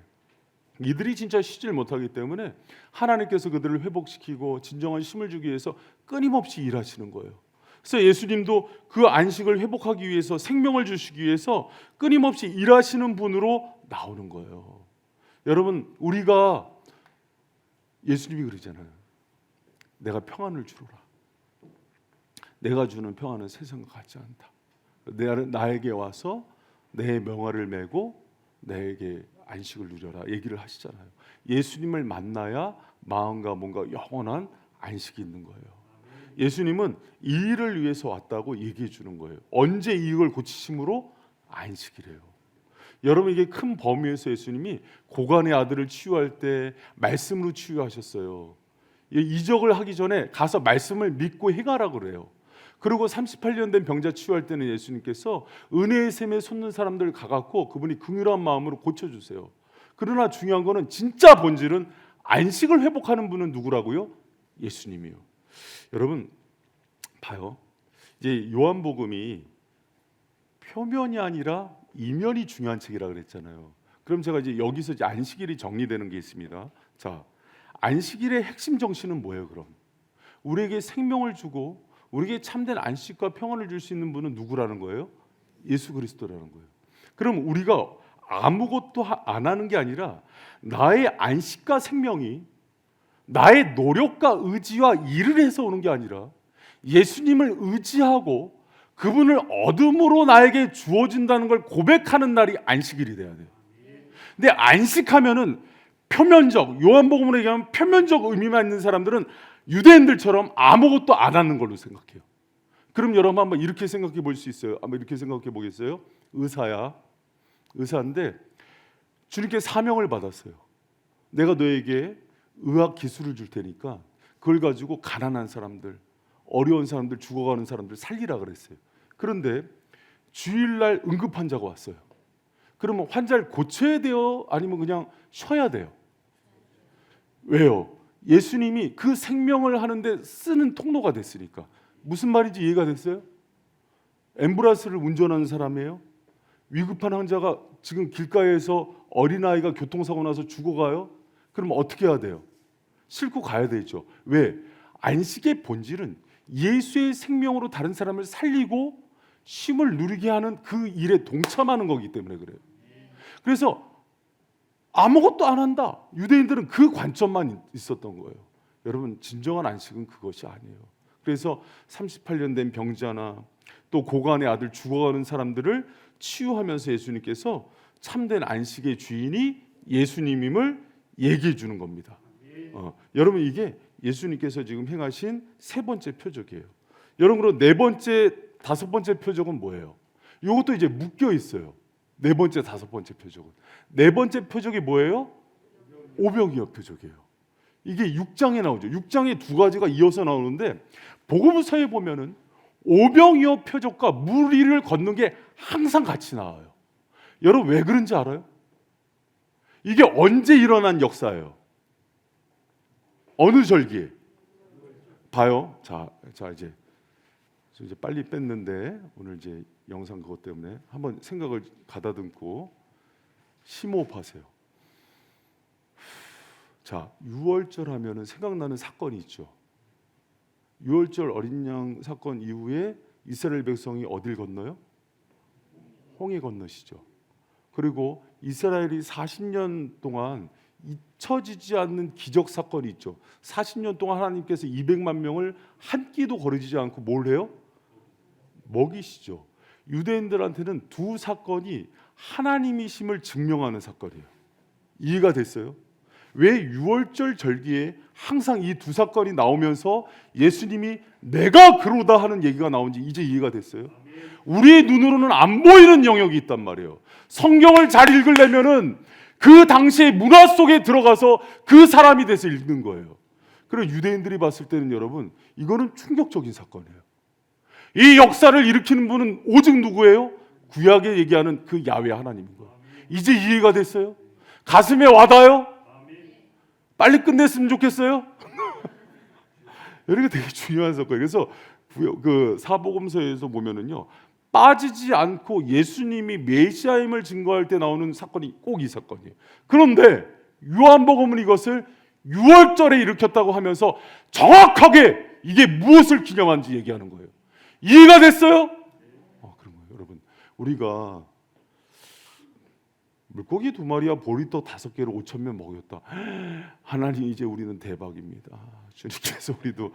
[SPEAKER 1] 이들이 진짜 쉬질 못하기 때문에 하나님께서 그들을 회복시키고 진정한 쉼을 주기 위해서 끊임없이 일하시는 거예요. 그래서 예수님도 그 안식을 회복하기 위해서 생명을 주시기 위해서 끊임없이 일하시는 분으로 나오는 거예요. 여러분 우리가 예수님이 그러잖아요. 내가 평안을 주노라. 내가 주는 평안은 세상과 같지 않다. 나에게 와서 내 명화를 메고 내게 안식을 누려라 얘기를 하시잖아요. 예수님을 만나야 마음과 몸과 영원한 안식이 있는 거예요. 예수님은 이 일을 위해서 왔다고 얘기해 주는 거예요. 언제 이걸 고치심으로? 안식이래요. 여러분 이게 큰 범위에서 예수님이 고관의 아들을 치유할 때 말씀으로 치유하셨어요. 이적을 하기 전에 가서 말씀을 믿고 행하라 그래요. 그리고 38년 된 병자 치유할 때는 예수님께서 은혜의 샘에 솟는 사람들 가갖고 그분이 긍휼한 마음으로 고쳐주세요. 그러나 중요한 거는 진짜 본질은 안식을 회복하는 분은 누구라고요? 예수님이요. 여러분 봐요. 이제 요한복음이 표면이 아니라 이면이 중요한 책이라 그랬잖아요. 그럼 제가 이제 여기서 이제 안식일이 정리되는 게 있습니다. 자, 안식일의 핵심 정신은 뭐예요? 그럼 우리에게 생명을 주고 우리에게 참된 안식과 평안을 줄 수 있는 분은 누구라는 거예요? 예수 그리스도라는 거예요. 그럼 우리가 아무것도 안 하는 게 아니라 나의 안식과 생명이 나의 노력과 의지와 일을 해서 오는 게 아니라 예수님을 의지하고 그분을 얻음으로 나에게 주어진다는 걸 고백하는 날이 안식일이 돼야 돼요. 근데 안식하면은 표면적, 요한복음으로 얘기하면 표면적 의미만 있는 사람들은 유대인들처럼 아무것도 안 하는 걸로 생각해요. 그럼 여러분 한번 이렇게 생각해 볼 수 있어요. 한번 이렇게 생각해 보겠어요? 의사인데 주님께 사명을 받았어요. 내가 너에게 의학 기술을 줄 테니까 그걸 가지고 가난한 사람들, 어려운 사람들, 죽어가는 사람들 살리라 그랬어요. 그런데 주일날 응급 환자가 왔어요. 그러면 환자를 고쳐야 돼요? 아니면 그냥 쉬어야 돼요? 왜요? 예수님이 그 생명을 하는데 쓰는 통로가 됐으니까. 무슨 말인지 이해가 됐어요? 앰뷸런스를 운전하는 사람이에요. 위급한 환자가 지금 길가에서 어린아이가 교통사고 나서 죽어가요. 그럼 어떻게 해야 돼요? 싣고 가야 되죠. 왜? 안식의 본질은 예수의 생명으로 다른 사람을 살리고 쉼을 누리게 하는 그 일에 동참하는 거기 때문에 그래요. 그래서 아무것도 안 한다. 유대인들은 그 관점만 있었던 거예요. 여러분 진정한 안식은 그것이 아니에요. 그래서 38년 된 병자나 또 고관의 아들 죽어가는 사람들을 치유하면서 예수님께서 참된 안식의 주인이 예수님임을 얘기해 주는 겁니다. 여러분 이게 예수님께서 지금 행하신 세 번째 표적이에요. 여러분 그럼 네 번째, 다섯 번째 표적은 뭐예요? 이것도 이제 묶여 있어요. 네 번째, 다섯 번째 표적은. 네 번째 표적이 뭐예요? 오병이어 표적이에요. 이게 6장에 나오죠. 6장에 두 가지가 이어서 나오는데 복음서에 보면은 오병이어 표적과 물 위를 걷는 게 항상 같이 나와요. 여러분 왜 그런지 알아요? 이게 언제 일어난 역사예요? 어느 절기에? 봐요. 자 이제 빨리 뺐는데 오늘 이제 영상 그것 때문에 한번 생각을 가다듬고 심호흡하세요. 자, 유월절 하면은 생각나는 사건이 있죠. 유월절 어린 양 사건 이후에 이스라엘 백성이 어딜 건너요? 홍해 건너시죠. 그리고 이스라엘이 40년 동안 잊혀지지 않는 기적 사건이 있죠. 40년 동안 하나님께서 200만 명을 한 끼도 거르지 않고 뭘 해요? 먹이시죠. 유대인들한테는 두 사건이 하나님이심을 증명하는 사건이에요. 이해가 됐어요? 왜 유월절 절기에 항상 이 두 사건이 나오면서 예수님이 내가 그로다 하는 얘기가 나온지 이제 이해가 됐어요? 우리의 눈으로는 안 보이는 영역이 있단 말이에요. 성경을 잘 읽으려면은 그 당시의 문화 속에 들어가서 그 사람이 돼서 읽는 거예요. 그리고 유대인들이 봤을 때는 여러분 이거는 충격적인 사건이에요. 이 역사를 일으키는 분은 오직 누구예요? 구약에 얘기하는 그 야훼 하나님인 거예요. 이제 이해가 됐어요? 가슴에 와닿아요? 빨리 끝냈으면 좋겠어요? 이런 게 되게 중요한 사건이에요. 그래서 그 사복음서에서 보면은요 빠지지 않고 예수님이 메시아임을 증거할 때 나오는 사건이 꼭 이 사건이에요. 그런데 요한복음은 이것을 유월절에 일으켰다고 하면서 정확하게 이게 무엇을 기념한지 얘기하는 거예요. 이해가 됐어요? 그런 거예요. 여러분 우리가 물고기 2마리와 보리떡 5개를 5,000명 먹였다. 하나님 이제 우리는 대박입니다. 주님께서 우리도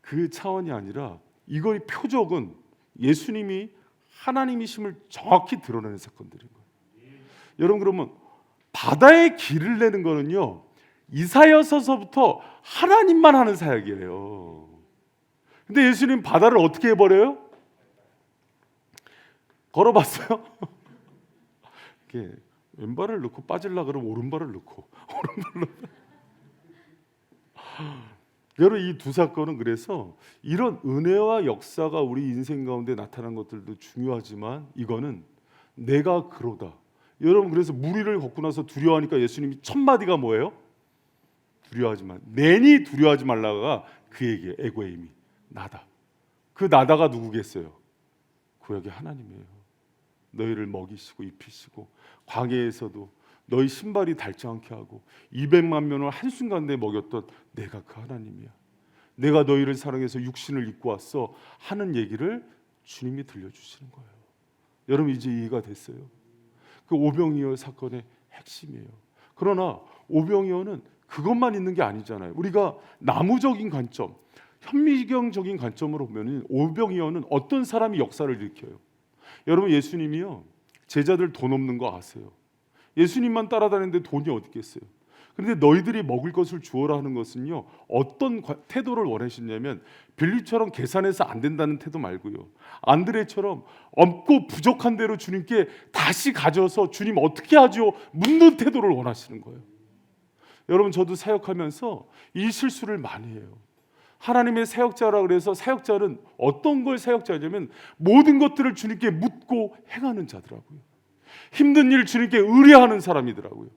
[SPEAKER 1] 그 차원이 아니라 이거의 표적은 예수님이 하나님이심을 정확히 드러내는 사건들인 거예요. 여러분 그러면 바다에 길을 내는 거는요 이사야서서부터 하나님만 하는 사역이에요. 근데 예수님 바다를 어떻게 해버려요? 걸어봤어요? 이렇게 왼발을 넣고 빠질라 그러면 오른발을 넣고 여러분 이 두 사건은 그래서 이런 은혜와 역사가 우리 인생 가운데 나타난 것들도 중요하지만 이거는 내가 그로다. 여러분 그래서 무리를 걷고 나서 두려워하니까 예수님이 첫 마디가 뭐예요? 두려워하지 내니 두려워하지 말라가 그 얘기예요. 에고에임이 나다. 그 나다가 누구겠어요? 구약의 하나님이에요. 너희를 먹이시고 입히시고 광야에서도 너희 신발이 닳지 않게 하고 200만 명을 한순간에 먹였던 내가 그 하나님이야. 내가 너희를 사랑해서 육신을 입고 왔어 하는 얘기를 주님이 들려주시는 거예요. 여러분 이제 이해가 됐어요? 그 오병이어 사건의 핵심이에요. 그러나 오병이어는 그것만 있는 게 아니잖아요. 우리가 나무적인 관점, 현미경적인 관점으로 보면 오병이어는 어떤 사람이 역사를 일으켜요. 여러분 예수님이요 제자들 돈 없는 거 아세요? 예수님만 따라다니는데 돈이 어디 있겠어요? 그런데 너희들이 먹을 것을 주어라 하는 것은요 어떤 태도를 원하시냐면 빌립처럼 계산해서 안 된다는 태도 말고요 안드레처럼 없고 부족한 대로 주님께 다시 가져서 주님 어떻게 하죠? 묻는 태도를 원하시는 거예요. 여러분 저도 사역하면서 이 실수를 많이 해요. 하나님의 사역자라 그래서 사역자는 어떤 걸 사역자냐면 모든 것들을 주님께 묻고 행하는 자더라고요. 힘든 일 주님께 의뢰하는 사람이더라고요.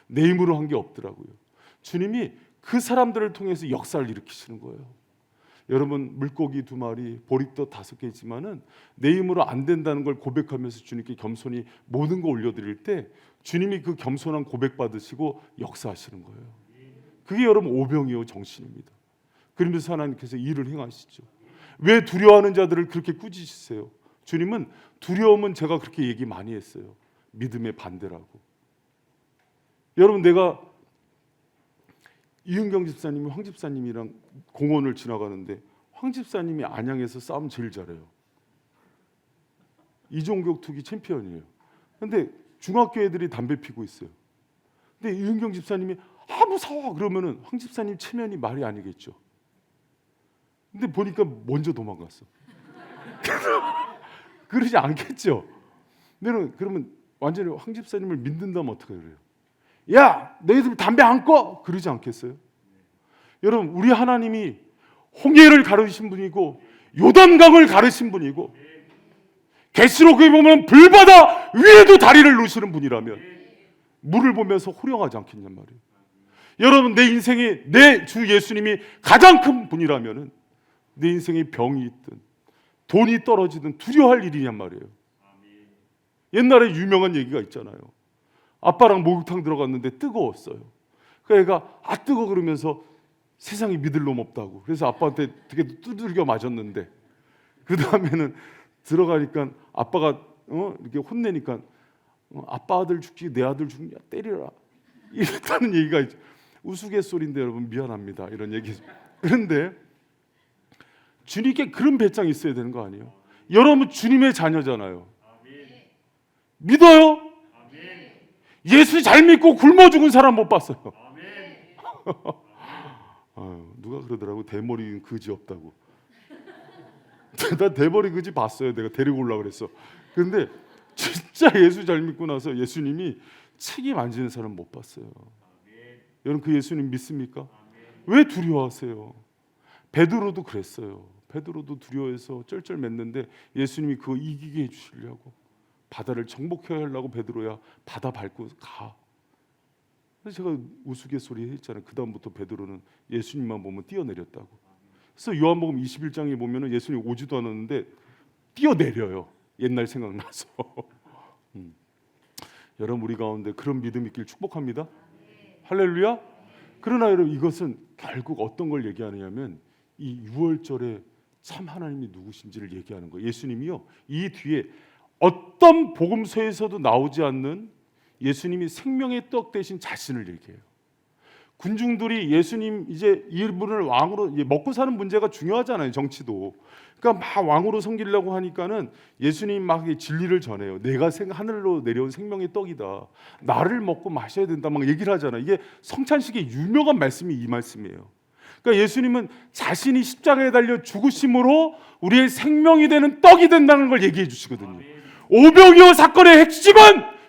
[SPEAKER 1] 내 힘으로 한 게 없더라고요. 주님이 그 사람들을 통해서 역사를 일으키시는 거예요. 여러분 물고기 2마리 보리떡 5개 있지만은 내 힘으로 안 된다는 걸 고백하면서 주님께 겸손히 모든 거 올려드릴 때 주님이 그 겸손한 고백 받으시고 역사하시는 거예요. 그게 여러분 오병이어 정신입니다. 그러면서 하나님께서 일을 행하시죠. 왜 두려워하는 자들을 그렇게 꾸짖으세요? 주님은 두려움은 제가 그렇게 얘기 많이 했어요. 믿음의 반대라고. 여러분 내가 이은경 집사님이 황 집사님이랑 공원을 지나가는데 황 집사님이 안양에서 싸움 제일 잘해요. 이종격 투기 챔피언이에요. 근데 중학교 애들이 담배 피고 있어요. 근데 이은경 집사님이 무서워 그러면은 황 집사님 체면이 말이 아니겠죠. 근데 보니까 먼저 도망갔어. 그러지 않겠죠. 너는 그러면 완전히 황 집사님을 믿는다면 어떻게 그래요? 야, 너희들 담배 안 꺼? 그러지 않겠어요? 여러분, 우리 하나님이 홍해를 가르신 분이고 요단강을 가르신 분이고 계시록에 보면 불바다 위에도 다리를 놓으시는 분이라면 물을 보면서 호령하지 않겠냔 말이에요. 여러분, 내 인생에 내 주 예수님이 가장 큰 분이라면 내 인생에 병이 있든 돈이 떨어지든 두려워할 일이냔 말이에요. 옛날에 유명한 얘기가 있잖아요. 아빠랑 목욕탕 들어갔는데 뜨거웠어요. 그 애가 뜨거워 그러면서 세상에 믿을 놈 없다고. 그래서 아빠한테 되게 두들겨 맞았는데 그 다음에는 들어가니까 아빠가 이렇게 혼내니까 아빠 아들 죽지 내 아들 죽냐 때리라 이랬다는 얘기가 있죠. 우스갯소리인데 여러분 미안합니다 이런 얘기. 그런데 주님께 그런 배짱이 있어야 되는 거 아니에요? 여러분 주님의 자녀잖아요. 믿어요? 예수 잘 믿고 굶어 죽은 사람 못 봤어요. 누가 그러더라고 대머리 그지 없다고. 나 대머리 그지 봤어요. 내가 데리고 오려고 그랬어. 그런데 진짜 예수 잘 믿고 나서 예수님이 책임 안 지는 사람 못 봤어요. 여러분 그 예수님 믿습니까? 왜 두려워하세요? 베드로도 그랬어요. 베드로도 두려워해서 쩔쩔맸는데 예수님이 그거 이기게 해주시려고 바다를 정복해야 하려고 베드로야 바다 밟고 가. 그래서 제가 우스갯소리 했잖아요. 그 다음부터 베드로는 예수님만 보면 뛰어내렸다고. 그래서 요한복음 21장에 보면은 예수님 오지도 않았는데 뛰어내려요. 옛날 생각나서. 여러분 우리 가운데 그런 믿음 있길 축복합니다. 할렐루야. 그러나 여러분 이것은 결국 어떤 걸 얘기하느냐면 이 6월절에 참 하나님이 누구신지를 얘기하는 거예요. 예수님이요 이 뒤에 어떤 복음서에서도 나오지 않는 예수님이 생명의 떡 대신 자신을 얘기해요. 군중들이 예수님 이제 이분을 왕으로 먹고 사는 문제가 중요하잖아요. 정치도. 그러니까 막 왕으로 섬기려고 하니까는 예수님 막 진리를 전해요. 내가 하늘로 내려온 생명의 떡이다. 나를 먹고 마셔야 된다. 막 얘기를 하잖아요. 이게 성찬식의 유명한 말씀이 이 말씀이에요. 그러니까 예수님은 자신이 십자가에 달려 죽으심으로 우리의 생명이 되는 떡이 된다는 걸 얘기해 주시거든요. 오병이어 사건의 핵심은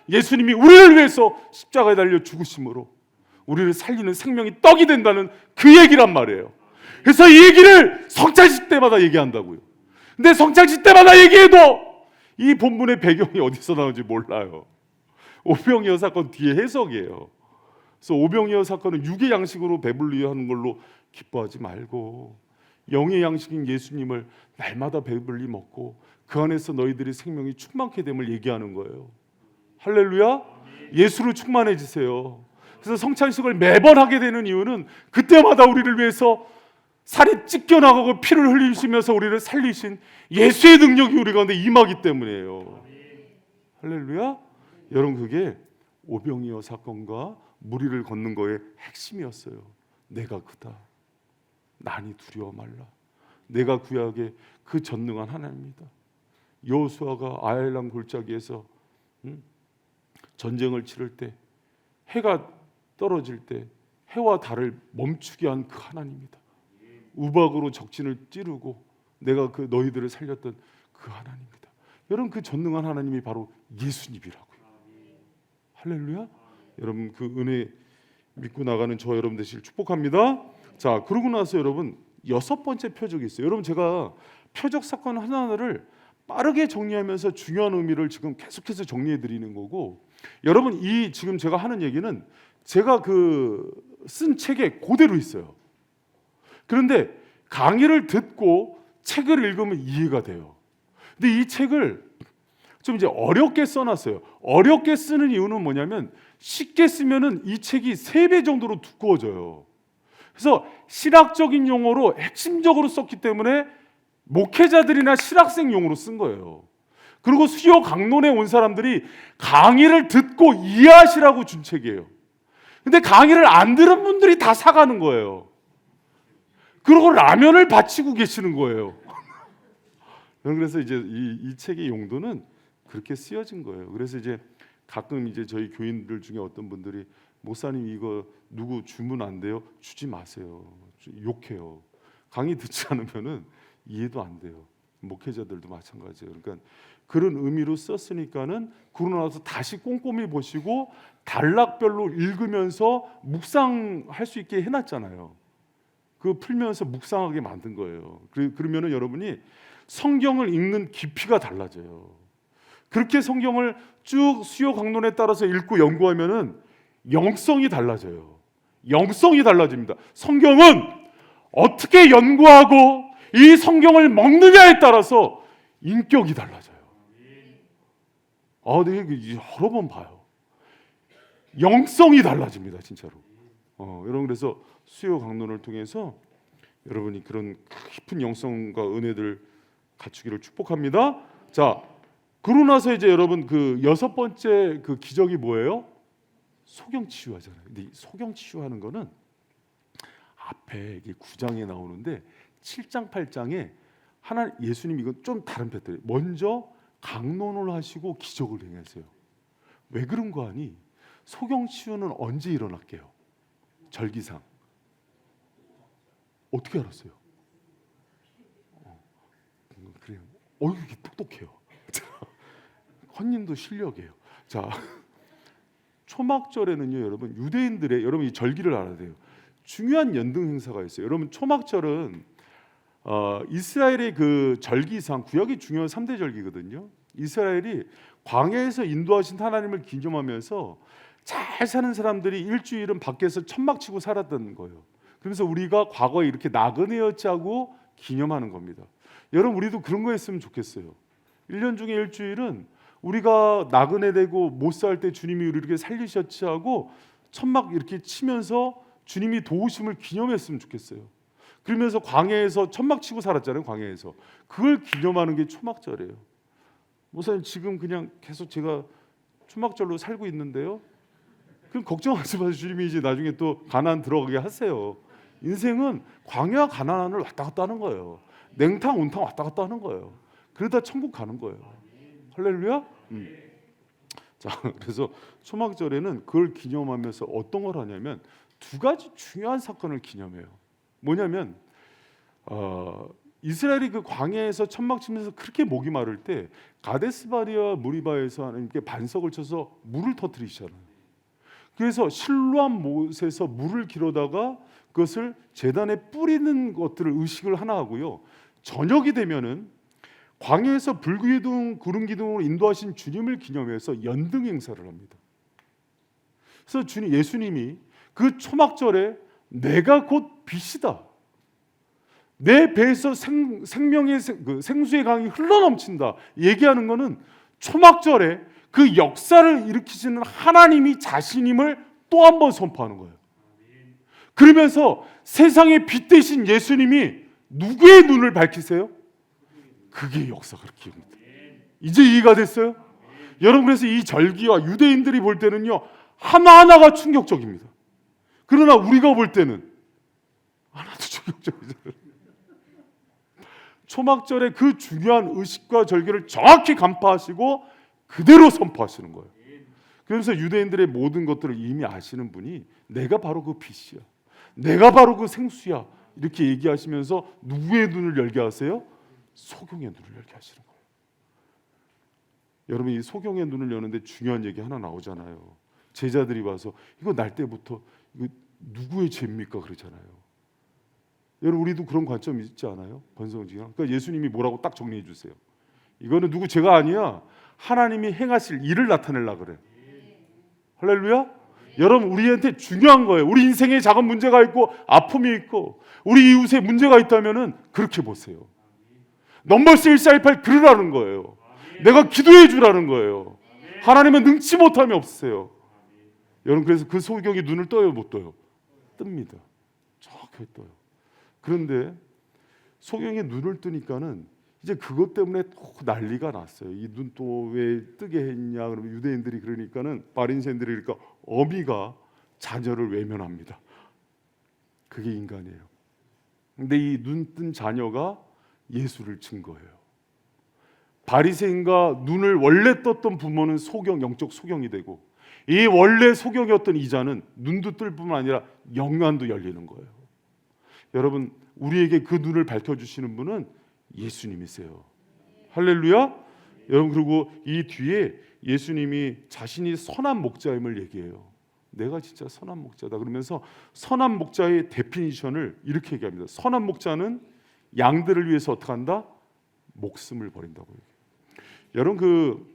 [SPEAKER 1] 예수님이 우리를 위해서 십자가에 달려 죽으심으로 우리를 살리는 생명이 떡이 된다는 그 얘기란 말이에요. 그래서 이 얘기를 성찬식 때마다 얘기한다고요. 근데 성찬식 때마다 얘기해도 이 본문의 배경이 어디서 나오는지 몰라요. 오병이어 사건 뒤에 해석이에요. 그래서 오병이어 사건은 육의 양식으로 배불리 하는 걸로 기뻐하지 말고 영의 양식인 예수님을 날마다 배불리 먹고 그 안에서 너희들의 생명이 충만케 됨을 얘기하는 거예요. 할렐루야. 예수로 충만해지세요. 그래서 성찬식을 매번 하게 되는 이유는 그때마다 우리를 위해서 살이 찢겨나가고 피를 흘리시면서 우리를 살리신 예수의 능력이 우리 가운데 임하기 때문이에요. 할렐루야. 여러분 그게 오병이어 사건과 무리를 걷는 거의 핵심이었어요. 내가 그다. 난이 두려워 말라. 내가 구약의 그 전능한 하나님이다. 여호수아가 아엘람 골짜기에서 전쟁을 치를 때 해가 떨어질 때 해와 달을 멈추게 한 그 하나님이다. 우박으로 적진을 찌르고 내가 그 너희들을 살렸던 그 하나님이다. 여러분 그 전능한 하나님이 바로 예수님이라고요. 할렐루야. 여러분 그 은혜 믿고 나가는 저 여러분 되시길 축복합니다. 자, 그러고 나서 여러분 6번째 표적이 있어요. 여러분 제가 표적 사건 하나하나를 빠르게 정리하면서 중요한 의미를 지금 계속해서 정리해 드리는 거고, 여러분 이 지금 제가 하는 얘기는 제가 그 쓴 책에 그대로 있어요. 그런데 강의를 듣고 책을 읽으면 이해가 돼요. 근데 이 책을 좀 이제 어렵게 써놨어요. 어렵게 쓰는 이유는 뭐냐면 쉽게 쓰면은 이 책이 3배 정도로 두꺼워져요. 그래서 신학적인 용어로 핵심적으로 썼기 때문에 목회자들이나 신학생용으로 쓴 거예요. 그리고 수요 강론에 온 사람들이 강의를 듣고 이해하시라고 준 책이에요. 근데 강의를 안 들은 분들이 다 사가는 거예요. 그리고 라면을 바치고 계시는 거예요. 그래서 이제 이 책의 용도는 그렇게 쓰여진 거예요. 그래서 이제 가끔 이제 저희 교인들 중에 어떤 분들이 목사님 이거 누구 주문 안 돼요? 주지 마세요. 욕해요. 강의 듣지 않으면은 이해도 안 돼요. 목회자들도 마찬가지예요. 그러니까 그런 의미로 썼으니까는 그러고 나서 다시 꼼꼼히 보시고 단락별로 읽으면서 묵상할 수 있게 해놨잖아요. 그 풀면서 묵상하게 만든 거예요. 그러면은 여러분이 성경을 읽는 깊이가 달라져요. 그렇게 성경을 쭉 수요 강론에 따라서 읽고 연구하면은 영성이 달라져요. 영성이 달라집니다. 성경은 어떻게 연구하고 이 성경을 먹느냐에 따라서 인격이 달라져요. 네, 여러 번 봐요. 영성이 달라집니다, 진짜로. 여러분 그래서 수요 강론을 통해서 여러분이 그런 깊은 영성과 은혜들 갖추기를 축복합니다. 자, 그러고 나서 이제 여러분 그 여섯 번째 그 기적이 뭐예요? 소경 치유하잖아요. 근데 이 소경 치유하는 거는 앞에 이게 9장에 나오는데 7장, 8장에 예수님 이건 좀 다른 패턴이에요. 먼저 강론을 하시고 기적을 행하세요. 왜 그런 거 아니? 소경 치유는 언제 일어날게요? 절기상. 어떻게 알았어요? 그래요. 이게 똑똑해요. 헌님도 실력이에요. 자, 초막절에는요, 여러분 유대인들의 여러분 이 절기를 알아야 돼요. 중요한 연등 행사가 있어요. 여러분 초막절은 이스라엘의 그 절기상 구약이 중요한 3대 절기거든요. 이스라엘이 광야에서 인도하신 하나님을 기념하면서 잘 사는 사람들이 일주일은 밖에서 천막 치고 살았던 거예요. 그래서 우리가 과거에 이렇게 나그네였지 하고 기념하는 겁니다. 여러분 우리도 그런 거 했으면 좋겠어요. 1년 중에 일주일은 우리가 나그네 되고 못 살 때 주님이 우리를 이렇게 살리셨지 하고 천막 이렇게 치면서 주님이 도우심을 기념했으면 좋겠어요. 그러면서 광야에서 천막 치고 살았잖아요. 광야에서 그걸 기념하는 게 초막절이에요. 목사님 지금 그냥 계속 제가 초막절로 살고 있는데요. 그럼 걱정하지 마세요. 주님이 이제 나중에 또 가나안 들어가게 하세요. 인생은 광야 가나안을 왔다 갔다 하는 거예요. 냉탕 온탕 왔다 갔다 하는 거예요. 그러다 천국 가는 거예요. 할렐루야. 자, 그래서 초막절에는 그걸 기념하면서 어떤 걸 하냐면 두 가지 중요한 사건을 기념해요. 뭐냐면 이스라엘이 그 광야에서 천막 치면서 그렇게 목이 마를 때 가데스바리아 무리바에서 하나님께 반석을 쳐서 물을 터뜨리시잖아요. 그래서 실로암 못에서 물을 기르다가 그것을 제단에 뿌리는 것들을 의식을 하나 하고요. 저녁이 되면은 광야에서 불기둥 구름 기둥으로 인도하신 주님을 기념해서 연등 행사를 합니다. 그래서 예수님이 그 초막절에 내가 곧 빛이다. 내 배에서 생명의 생수의 강이 흘러넘친다. 얘기하는 것은 초막절에 그 역사를 일으키시는 하나님이 자신임을 또 한 번 선포하는 거예요. 그러면서 세상의 빛 대신 예수님이 누구의 눈을 밝히세요? 그게 역사가 그렇게 입니다. 이제 이해가 됐어요? 여러분 그래서 이 절기와 유대인들이 볼 때는요 하나하나가 충격적입니다. 그러나 우리가 볼 때는 하나도 충격적이잖아요. 초막절에 그 중요한 의식과 절기를 정확히 간파하시고 그대로 선포하시는 거예요. 그래서 유대인들의 모든 것들을 이미 아시는 분이 내가 바로 그 빛이야. 내가 바로 그 생수야. 이렇게 얘기하시면서 누구의 눈을 열게 하세요? 소경의 눈을 열게 하시는 거예요. 여러분 이 소경의 눈을 여는데 중요한 얘기 하나 나오잖아요. 제자들이 와서 이거 날 때부터 이거 누구의 죄입니까? 그러잖아요. 여러분 우리도 그런 관점 있지 않아요? 번성지가. 그러니까 예수님이 뭐라고 딱 정리해 주세요. 이거는 누구 죄가 아니야. 하나님이 행하실 일을 나타내려고 그래. 할렐루야. 여러분 우리한테 중요한 거예요. 우리 인생에 작은 문제가 있고 아픔이 있고 우리 이웃에 문제가 있다면은 그렇게 보세요. 넘버스 1418 그러라는 거예요. 내가 기도해 주라는 거예요. 하나님은 능치 못함이 없으세요. 여러분 그래서 그 소경이 눈을 떠요 못 떠요? 뜹니다. 정확하게 떠요. 그런데 소경이 눈을 뜨니까는 이제 그것 때문에 또 난리가 났어요. 이 눈 또 왜 뜨게 했냐? 그러면 유대인들이 그러니까는 바리새인들이 그러니까 어미가 자녀를 외면합니다. 그게 인간이에요. 근데 이 눈 뜬 자녀가 예수를 증거해요. 바리새인과 눈을 원래 떴던 부모는 영적 소경이 되고 이 원래 소경이었던 이자는 눈도 뜰 뿐만 아니라 영안도 열리는 거예요. 여러분 우리에게 그 눈을 밝혀주시는 분은 예수님이세요. 할렐루야. 여러분, 그리고 이 뒤에 예수님이 자신이 선한 목자임을 얘기해요. 내가 진짜 선한 목자다. 그러면서 선한 목자의 데피니션을 이렇게 얘기합니다. 선한 목자는 양들을 위해서 어떻게 한다? 목숨을 버린다고 얘기해요. 여러분,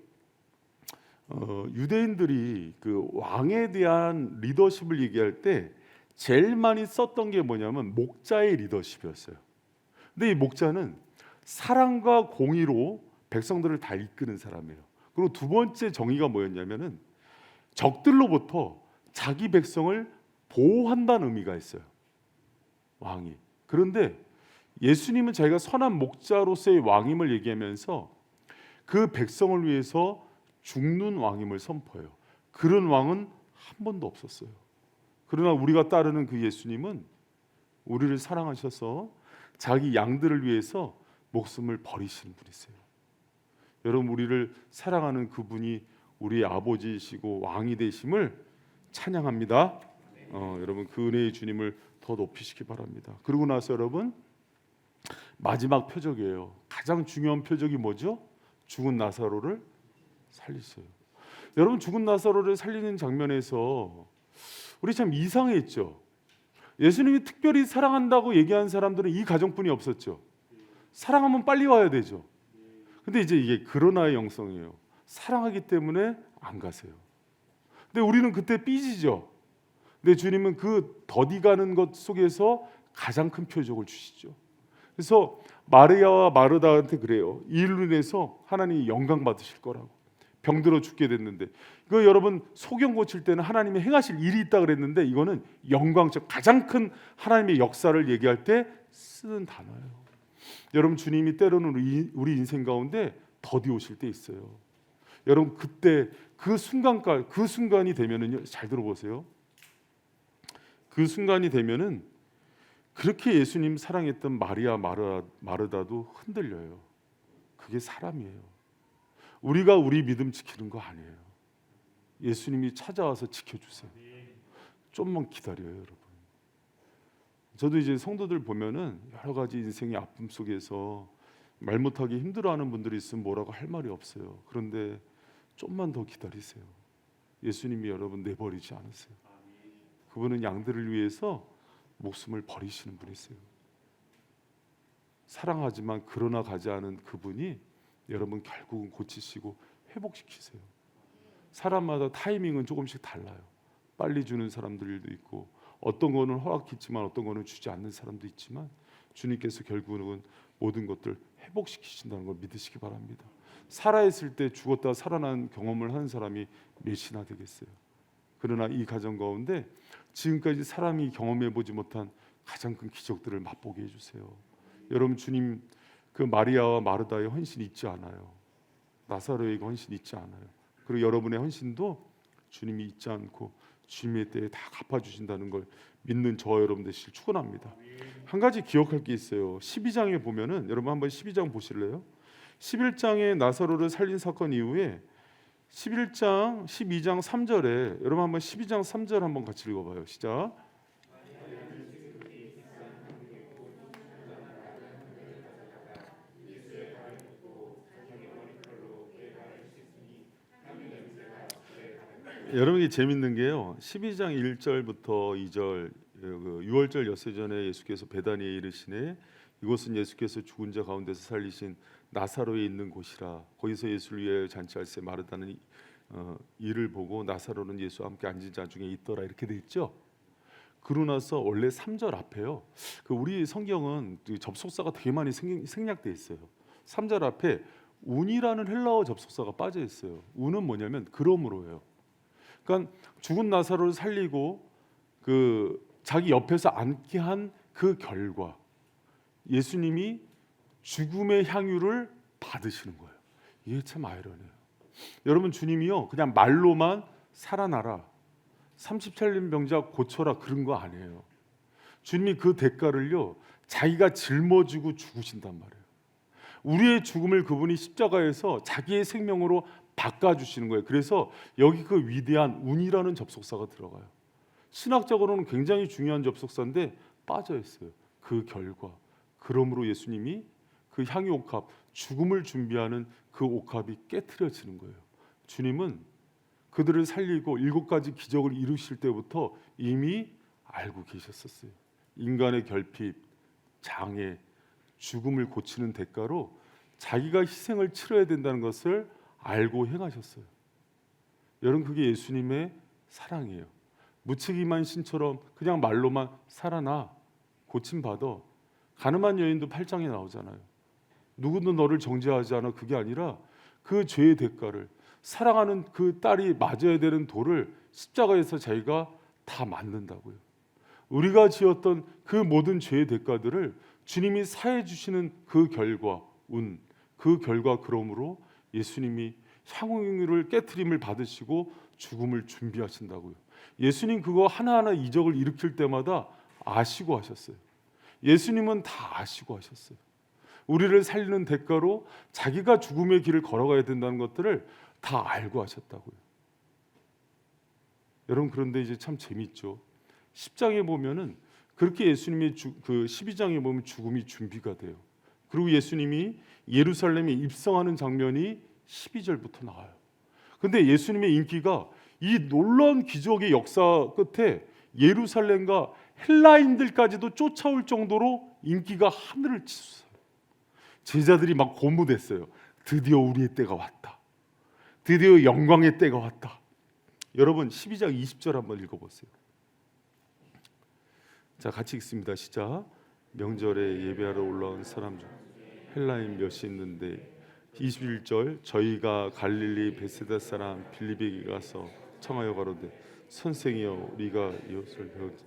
[SPEAKER 1] 유대인들이 그 왕에 대한 리더십을 얘기할 때 제일 많이 썼던 게 뭐냐면 목자의 리더십이었어요. 근데 이 목자는 사랑과 공의로 백성들을 다 이끄는 사람이에요. 그리고 두 번째 정의가 뭐였냐면은 적들로부터 자기 백성을 보호한다는 의미가 있어요, 왕이. 그런데 예수님은 자기가 선한 목자로서의 왕임을 얘기하면서 그 백성을 위해서 죽는 왕임을 선포해요. 그런 왕은 한 번도 없었어요. 그러나 우리가 따르는 그 예수님은 우리를 사랑하셔서 자기 양들을 위해서 목숨을 버리시는 분이세요. 여러분, 우리를 사랑하는 그분이 우리의 아버지이시고 왕이 되심을 찬양합니다. 여러분, 그 은혜의 주님을 더 높이시기 바랍니다. 그러고 나서 여러분, 마지막 표적이에요. 가장 중요한 표적이 뭐죠? 죽은 나사로를 살리세요. 여러분, 죽은 나사로를 살리는 장면에서 우리 참 이상했죠. 예수님이 특별히 사랑한다고 얘기한 사람들은 이 가정뿐이 없었죠. 사랑하면 빨리 와야 되죠. 근데 이제 이게 그러나의 영성이에요. 사랑하기 때문에 안 가세요. 근데 우리는 그때 삐지죠. 근데 주님은 그 더디 가는 것 속에서 가장 큰 표적을 주시죠. 그래서 마리아와 마르다한테 그래요. 이 일로 인해서 하나님이 영광 받으실 거라고. 병들어 죽게 됐는데, 이거 여러분 소경 고칠 때는 하나님이 행하실 일이 있다 그랬는데, 이거는 영광적 가장 큰 하나님의 역사를 얘기할 때 쓰는 단어예요. 여러분, 주님이 때로는 우리 인생 가운데 더디 오실 때 있어요. 여러분, 그때 그 순간이 되면은요, 잘 들어보세요. 그 순간이 되면은 그렇게 예수님 사랑했던 마리아 마르다도 흔들려요. 그게 사람이에요. 우리가 우리 믿음 지키는 거 아니에요. 예수님이 찾아와서 지켜주세요. 좀만 기다려요, 여러분. 저도 이제 성도들 보면은 여러 가지 인생의 아픔 속에서 말 못하기 힘들어하는 분들이 있으면 뭐라고 할 말이 없어요. 그런데 좀만 더 기다리세요. 예수님이 여러분 내버리지 않으세요. 그분은 양들을 위해서 목숨을 버리시는 분이세요. 사랑하지만 그러나 가지 않은 그분이 여러분 결국은 고치시고 회복시키세요. 사람마다 타이밍은 조금씩 달라요. 빨리 주는 사람들도 있고, 어떤 거는 허락했지만 어떤 거는 주지 않는 사람도 있지만, 주님께서 결국은 모든 것들 회복시키신다는 걸 믿으시기 바랍니다. 살아있을 때 죽었다 살아난 경험을 하는 사람이 몇이나 되겠어요. 그러나 이 가정 가운데 지금까지 사람이 경험해보지 못한 가장 큰 기적들을 맛보게 해주세요. 여러분, 주님 그 마리아와 마르다의 헌신 잊지 않아요. 나사로의 헌신 잊지 않아요. 그리고 여러분의 헌신도 주님이 잊지 않고 주님의 때에 다 갚아주신다는 걸 믿는 저와 여러분 되시길 축원합니다. 한 가지 기억할 게 있어요. 12장에 보면은, 여러분 한번 12장 보실래요? 11장에 나사로를 살린 사건 이후에 11장 12장 3절에, 여러분 한번 12장 3절 한번 같이 읽어봐요. 시작. 여러분이 재밌는 게요, 12장 1절부터 2절, 그 유월절 엿새 전에 예수께서 베다니에 이르시되 이곳은 예수께서 죽은 자 가운데서 살리신 나사로에 있는 곳이라. 거기서 예수를 위하여 잔치할세 마르다는 이를 보고 나사로는 예수와 함께 앉은 자 중에 있더라, 이렇게 돼 있죠. 그러고 나서 원래 3절 앞에요, 그 우리 성경은 접속사가 되게 많이 생략돼 있어요. 3절 앞에 운이라는 헬라어 접속사가 빠져 있어요. 운은 뭐냐면 그러므로예요. 그러니까 죽은 나사로를 살리고 그 자기 옆에서 앉게 한 그 결과 예수님이 죽음의 향유를 받으시는 거예요. 이게 참 아이러니해요. 여러분, 주님이요 그냥 말로만 살아나라, 30살림 병자 고쳐라, 그런 거 아니에요. 주님이 그 대가를요 자기가 짊어지고 죽으신단 말이에요. 우리의 죽음을 그분이 십자가에서 자기의 생명으로 바꿔주시는 거예요. 그래서 여기 그 위대한 운이라는 접속사가 들어가요. 신학적으로는 굉장히 중요한 접속사인데 빠져 있어요. 그 결과, 그러므로 예수님이 그 향유 옥합, 죽음을 준비하는 그 옥합이 깨트려지는 거예요. 주님은 그들을 살리고 7가지 기적을 이루실 때부터 이미 알고 계셨었어요. 인간의 결핍, 장애, 죽음을 고치는 대가로 자기가 희생을 치러야 된다는 것을 알고 행하셨어요. 여러분, 그게 예수님의 사랑이에요. 무책임한 신처럼 그냥 말로만 살아나 고침받아. 가늠한 여인도 8장에 나오잖아요. 누구도 너를 정죄하지 않아. 그게 아니라 그 죄의 대가를, 사랑하는 그 딸이 맞아야 되는 돌을 십자가에서 자기가 다 맞는다고요. 우리가 지었던 그 모든 죄의 대가들을 주님이 사해 주시는 그 결과, 그 결과, 그러므로 예수님이 향유를 깨트림을 받으시고 죽음을 준비하신다고요. 예수님 그거 하나하나 이적을 일으킬 때마다 아시고 하셨어요. 예수님은 다 아시고 하셨어요. 우리를 살리는 대가로 자기가 죽음의 길을 걸어가야 된다는 것들을 다 알고 하셨다고요. 여러분, 그런데 이제 참 재밌죠. 10장에 보면은 그렇게 예수님의 그 12장에 보면 죽음이 준비가 돼요. 그리고 예수님이 예루살렘에 입성하는 장면이 12절부터 나와요. 근데 예수님의 인기가 이 놀라운 기적의 역사 끝에 예루살렘과 헬라인들까지도 쫓아올 정도로 인기가 하늘을 치솟아요. 제자들이 막 고무됐어요. 드디어 우리의 때가 왔다. 드디어 영광의 때가 왔다. 여러분, 12장 20절 한번 읽어보세요. 자, 같이 읽습니다. 시작. 명절에 예배하러 올라온 사람 중 헬라인 몇이 있는데 21절, 저희가 갈릴리 베세다 사람 빌립에게 가서 청하여 가로되 선생이여 우리가 이것을 배우자.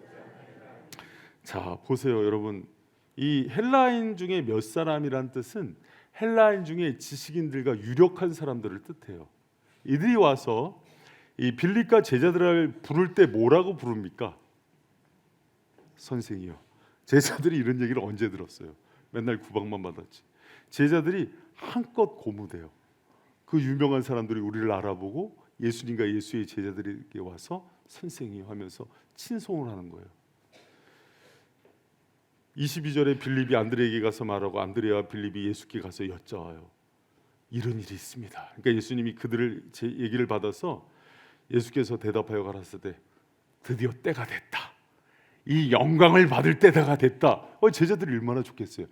[SPEAKER 1] 자, 보세요 여러분, 이 헬라인 중에 몇 사람이란 뜻은 헬라인 중에 지식인들과 유력한 사람들을 뜻해요. 이들이 와서 이 빌립과 제자들을 부를 때 뭐라고 부릅니까? 선생이요. 제자들이 이런 얘기를 언제 들었어요? 맨날 구박만 받았지. 제자들이 한껏 고무돼요. 그 유명한 사람들이 우리를 알아보고 예수님과 예수의 제자들에게 와서 선생이요 하면서 친송을 하는 거예요. 22절에 빌립이 안드레에게 가서 말하고 안드레와 빌립이 예수께 가서 여쭤와요. 이런 일이 있습니다. 그러니까 예수님이 그들을 제 얘기를 받아서 예수께서 대답하여 가라사대 드디어 때가 됐다. 이 영광을 받을 때가 됐다. 제자들이 얼마나 좋겠어요.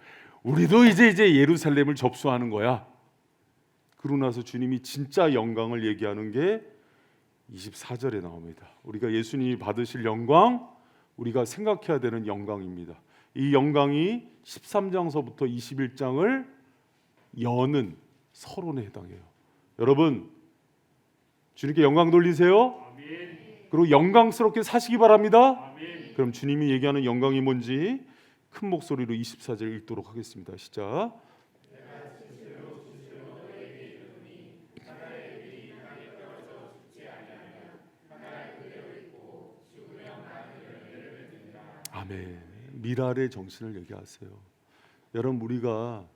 [SPEAKER 1] 우리도 이제 예루살렘을 접수하는 거야. 그러고 나서 주님이 진짜 영광을 얘기하는 게 24절에 나옵니다. 우리가 예수님이 받으실 영광, 우리가 생각해야 되는 영광입니다. 이 영광이 13장서부터 21장을 여는 서론에 해당해요. 여러분, 주님께 영광 돌리세요. 아멘. 그리고 영광스럽게 사시기 바랍니다. 아멘. 그럼 주님이 얘기하는 영광이 뭔지 큰 목소리로 24절 읽도록 하겠습니다. 시작. 아멘. 미랄의 정신을 얘기하세요. 여러분, 우리가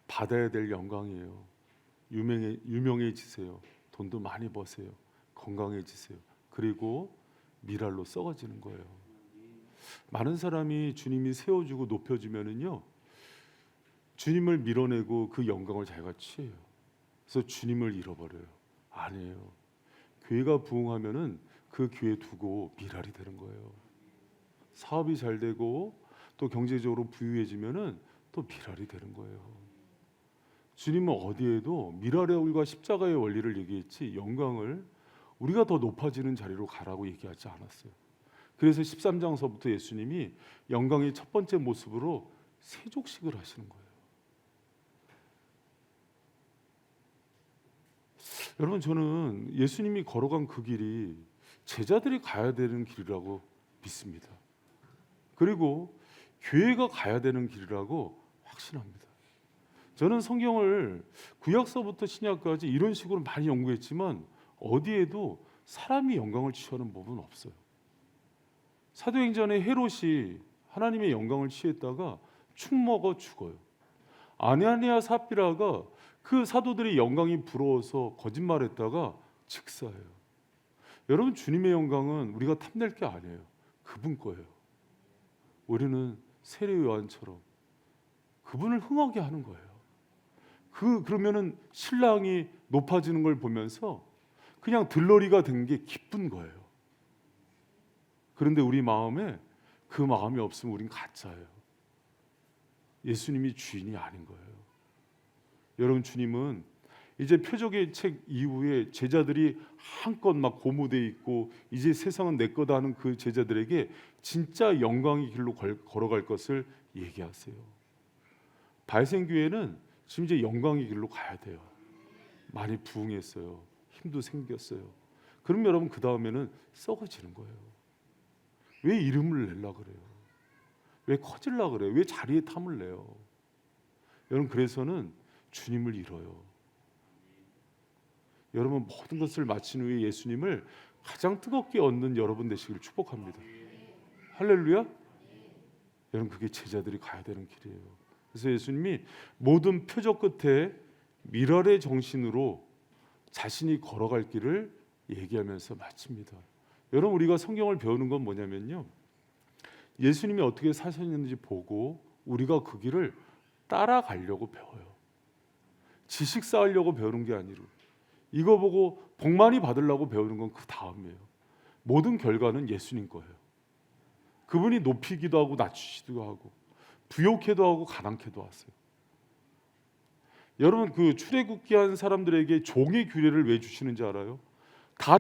[SPEAKER 1] 받아야 될 영광이에요. 유명해지세요. 돈도 많이 버세요. 건강해지세요. 그리고 미랄로 썩어지는 거예요. 많은 사람이 주님이 세워주고 높여주면은요, 주님을 밀어내고 그 영광을 자기가 취해요. 그래서 주님을 잃어버려요. 아니에요. 교회가 부흥하면은 그 교회 두고 미랄이 되는 거예요. 사업이 잘 되고 또 경제적으로 부유해지면은 또 미랄이 되는 거예요. 주님은 어디에도 미랄의 올과 십자가의 원리를 얘기했지 영광을 우리가 더 높아지는 자리로 가라고 얘기하지 않았어요. 그래서 13장서부터 예수님이 영광의 첫 번째 모습으로 세족식을 하시는 거예요. 여러분, 저는 예수님이 걸어간 그 길이 제자들이 가야 되는 길이라고 믿습니다. 그리고 교회가 가야 되는 길이라고 확신합니다. 저는 성경을 구약서부터 신약까지 이런 식으로 많이 연구했지만 어디에도 사람이 영광을 취하는 법은 없어요. 사도행전에 헤롯이 하나님의 영광을 취했다가 축 먹어 죽어요. 아나니아 삽비라가 그 사도들의 영광이 부러워서 거짓말했다가 즉사해요. 여러분, 주님의 영광은 우리가 탐낼 게 아니에요. 그분 거예요. 우리는 세례 요한처럼 그분을 흥하게 하는 거예요. 그러면은 신랑이 높아지는 걸 보면서 그냥 들러리가 된 게 기쁜 거예요. 그런데 우리 마음에 그 마음이 없으면 우린 가짜예요. 예수님이 주인이 아닌 거예요. 여러분, 주님은 이제 표적의 책 이후에 제자들이 한껏 막 고무돼 있고 이제 세상은 내 거다 하는 그 제자들에게 진짜 영광의 길로 걸어갈 것을 얘기하세요. 발생교회는 지금 이제 영광의 길로 가야 돼요. 많이 부흥했어요. 힘도 생겼어요. 그럼 여러분, 그 다음에는 썩어지는 거예요. 왜 이름을 내려 그래요? 왜 커질라 그래요? 왜 자리에 탐을 내요? 여러분, 그래서는 주님을 잃어요. 여러분, 모든 것을 마친 후에 예수님을 가장 뜨겁게 얻는 여러분 되시기를 축복합니다. 할렐루야. 여러분, 그게 제자들이 가야 되는 길이에요. 그래서 예수님이 모든 표적 끝에 미랄의 정신으로 자신이 걸어갈 길을 얘기하면서 마칩니다. 여러분, 우리가 성경을 배우는 건 뭐냐면요, 예수님이 어떻게 사셨는지 보고 우리가 그 길을 따라가려고 배워요. 지식 쌓으려고 배우는 게 아니고 이거 보고 복 많이 받으려고 배우는 건 그 다음이에요. 모든 결과는 예수님 거예요. 그분이 높이기도 하고 낮추기도 하고 부욕해도 하고 가난케도 하세요. 여러분, 그 출애굽기한 사람들에게 종의 규례를 왜 주시는지 알아요? 다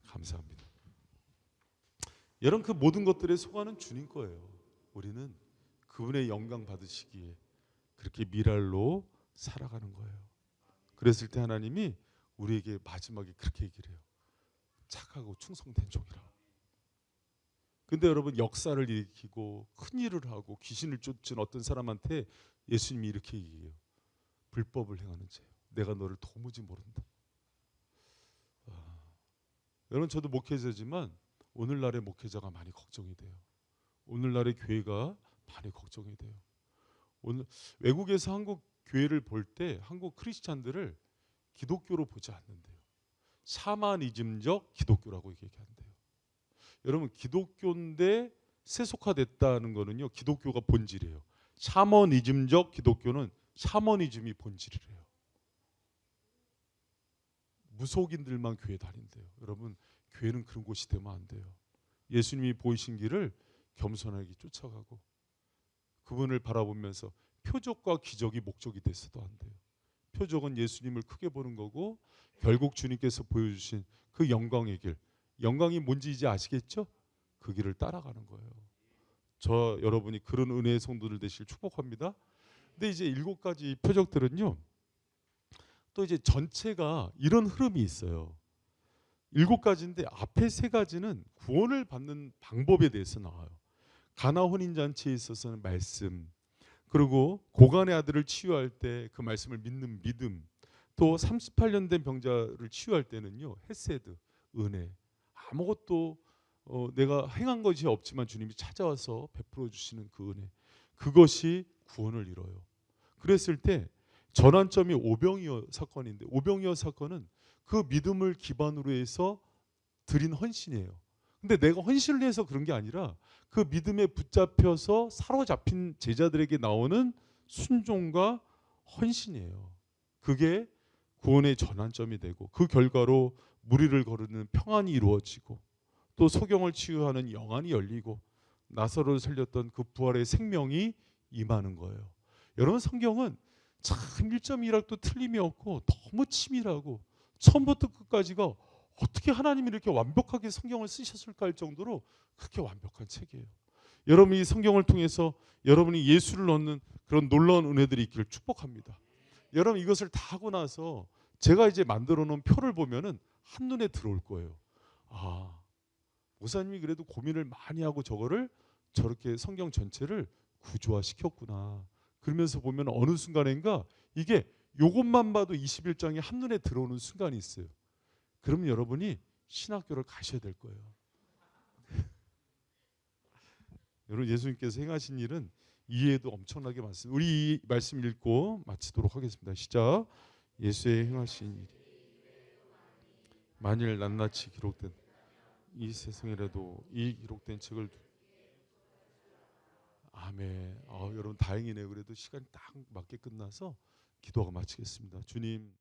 [SPEAKER 1] 감사합니다. 여러분, 그 모든 것들의 소관은 주님 거예요. 우리는 그분의 영광 받으시기에 그렇게 미랄로 살아가는 거예요. 그랬을 때 하나님이 우리에게 마지막에 그렇게 얘기를 해요. 착하고 충성된 종이라. 근데 여러분, 역사를 일으키고 큰 일을 하고 귀신을 쫓은 어떤 사람한테 예수님이 이렇게 얘기해요. 불법을 행하는 자요, 내가 너를 도무지 모른다. 여러분, 저도 목회자지만 오늘날의 목회자가 많이 걱정이 돼요. 오늘날의 교회가 많이 걱정이 돼요. 오늘 외국에서 한국 교회를 볼 때 한국 크리스찬들을 기독교로 보지 않는데요. 샤머니즘적 기독교라고 얘기한대요. 여러분, 기독교인데 세속화됐다는 거는요, 기독교가 본질이에요. 샤머니즘적 기독교는 샤머니즘이 본질이래요. 무속인들만 교회 다닌대요. 여러분, 교회는 그런 곳이 되면 안 돼요. 예수님이 보이신 길을 겸손하게 쫓아가고 그분을 바라보면서 표적과 기적이 목적이 돼서도 안 돼요. 표적은 예수님을 크게 보는 거고 결국 주님께서 보여주신 그 영광의 길, 영광이 뭔지 이제 아시겠죠? 그 길을 따라가는 거예요. 저 여러분이 그런 은혜의 성도들 되실 축복합니다. 근데 이제 7가지 표적들은요, 또 이제 전체가 이런 흐름이 있어요. 7가지인데 앞에 3가지는 구원을 받는 방법에 대해서 나와요. 가나 혼인 잔치에 있어서는 말씀, 그리고 고간의 아들을 치유할 때 그 말씀을 믿는 믿음, 또 38년 된 병자를 치유할 때는요, 헤세드, 은혜. 아무것도 내가 행한 것이 없지만 주님이 찾아와서 베풀어 주시는 그 은혜, 그것이 구원을 이뤄요. 그랬을 때 전환점이 오병이어 사건인데, 오병이어 사건은 그 믿음을 기반으로 해서 드린 헌신이에요. 근데 내가 헌신을 해서 그런 게 아니라 그 믿음에 붙잡혀서 사로잡힌 제자들에게 나오는 순종과 헌신이에요. 그게 구원의 전환점이 되고 그 결과로 무리를 거르는 평안이 이루어지고 또 소경을 치유하는 영안이 열리고 나사로를 살렸던 그 부활의 생명이 임하는 거예요. 여러분, 성경은 참 1.1학도 틀림이 없고 너무 치밀하고 처음부터 끝까지가 어떻게 하나님이 이렇게 완벽하게 성경을 쓰셨을까 할 정도로 그렇게 완벽한 책이에요. 여러분이 성경을 통해서 여러분이 예수를 얻는 그런 놀라운 은혜들이 있기를 축복합니다. 여러분, 이것을 다 하고 나서 제가 이제 만들어 놓은 표를 보면은 한눈에 들어올 거예요. 아, 목사님이 그래도 고민을 많이 하고 저거를 저렇게 성경 전체를 구조화 시켰구나. 그러면서 보면 어느 순간인가 이게 요것만 봐도 21장이 한눈에 들어오는 순간이 있어요. 그러면 여러분이 신학교를 가셔야 될 거예요. 여러분, 예수님께서 행하신 일은 이해도 엄청나게 많습니다. 우리 이 말씀 읽고 마치도록 하겠습니다. 시작.
[SPEAKER 2] 예수의 행하신 일이 만일 낱낱이 기록된 이 세상이라도 이 기록된 책을 아멘. 여러분 다행이네요. 그래도 시간이 딱 맞게 끝나서 기도가 마치겠습니다. 주님.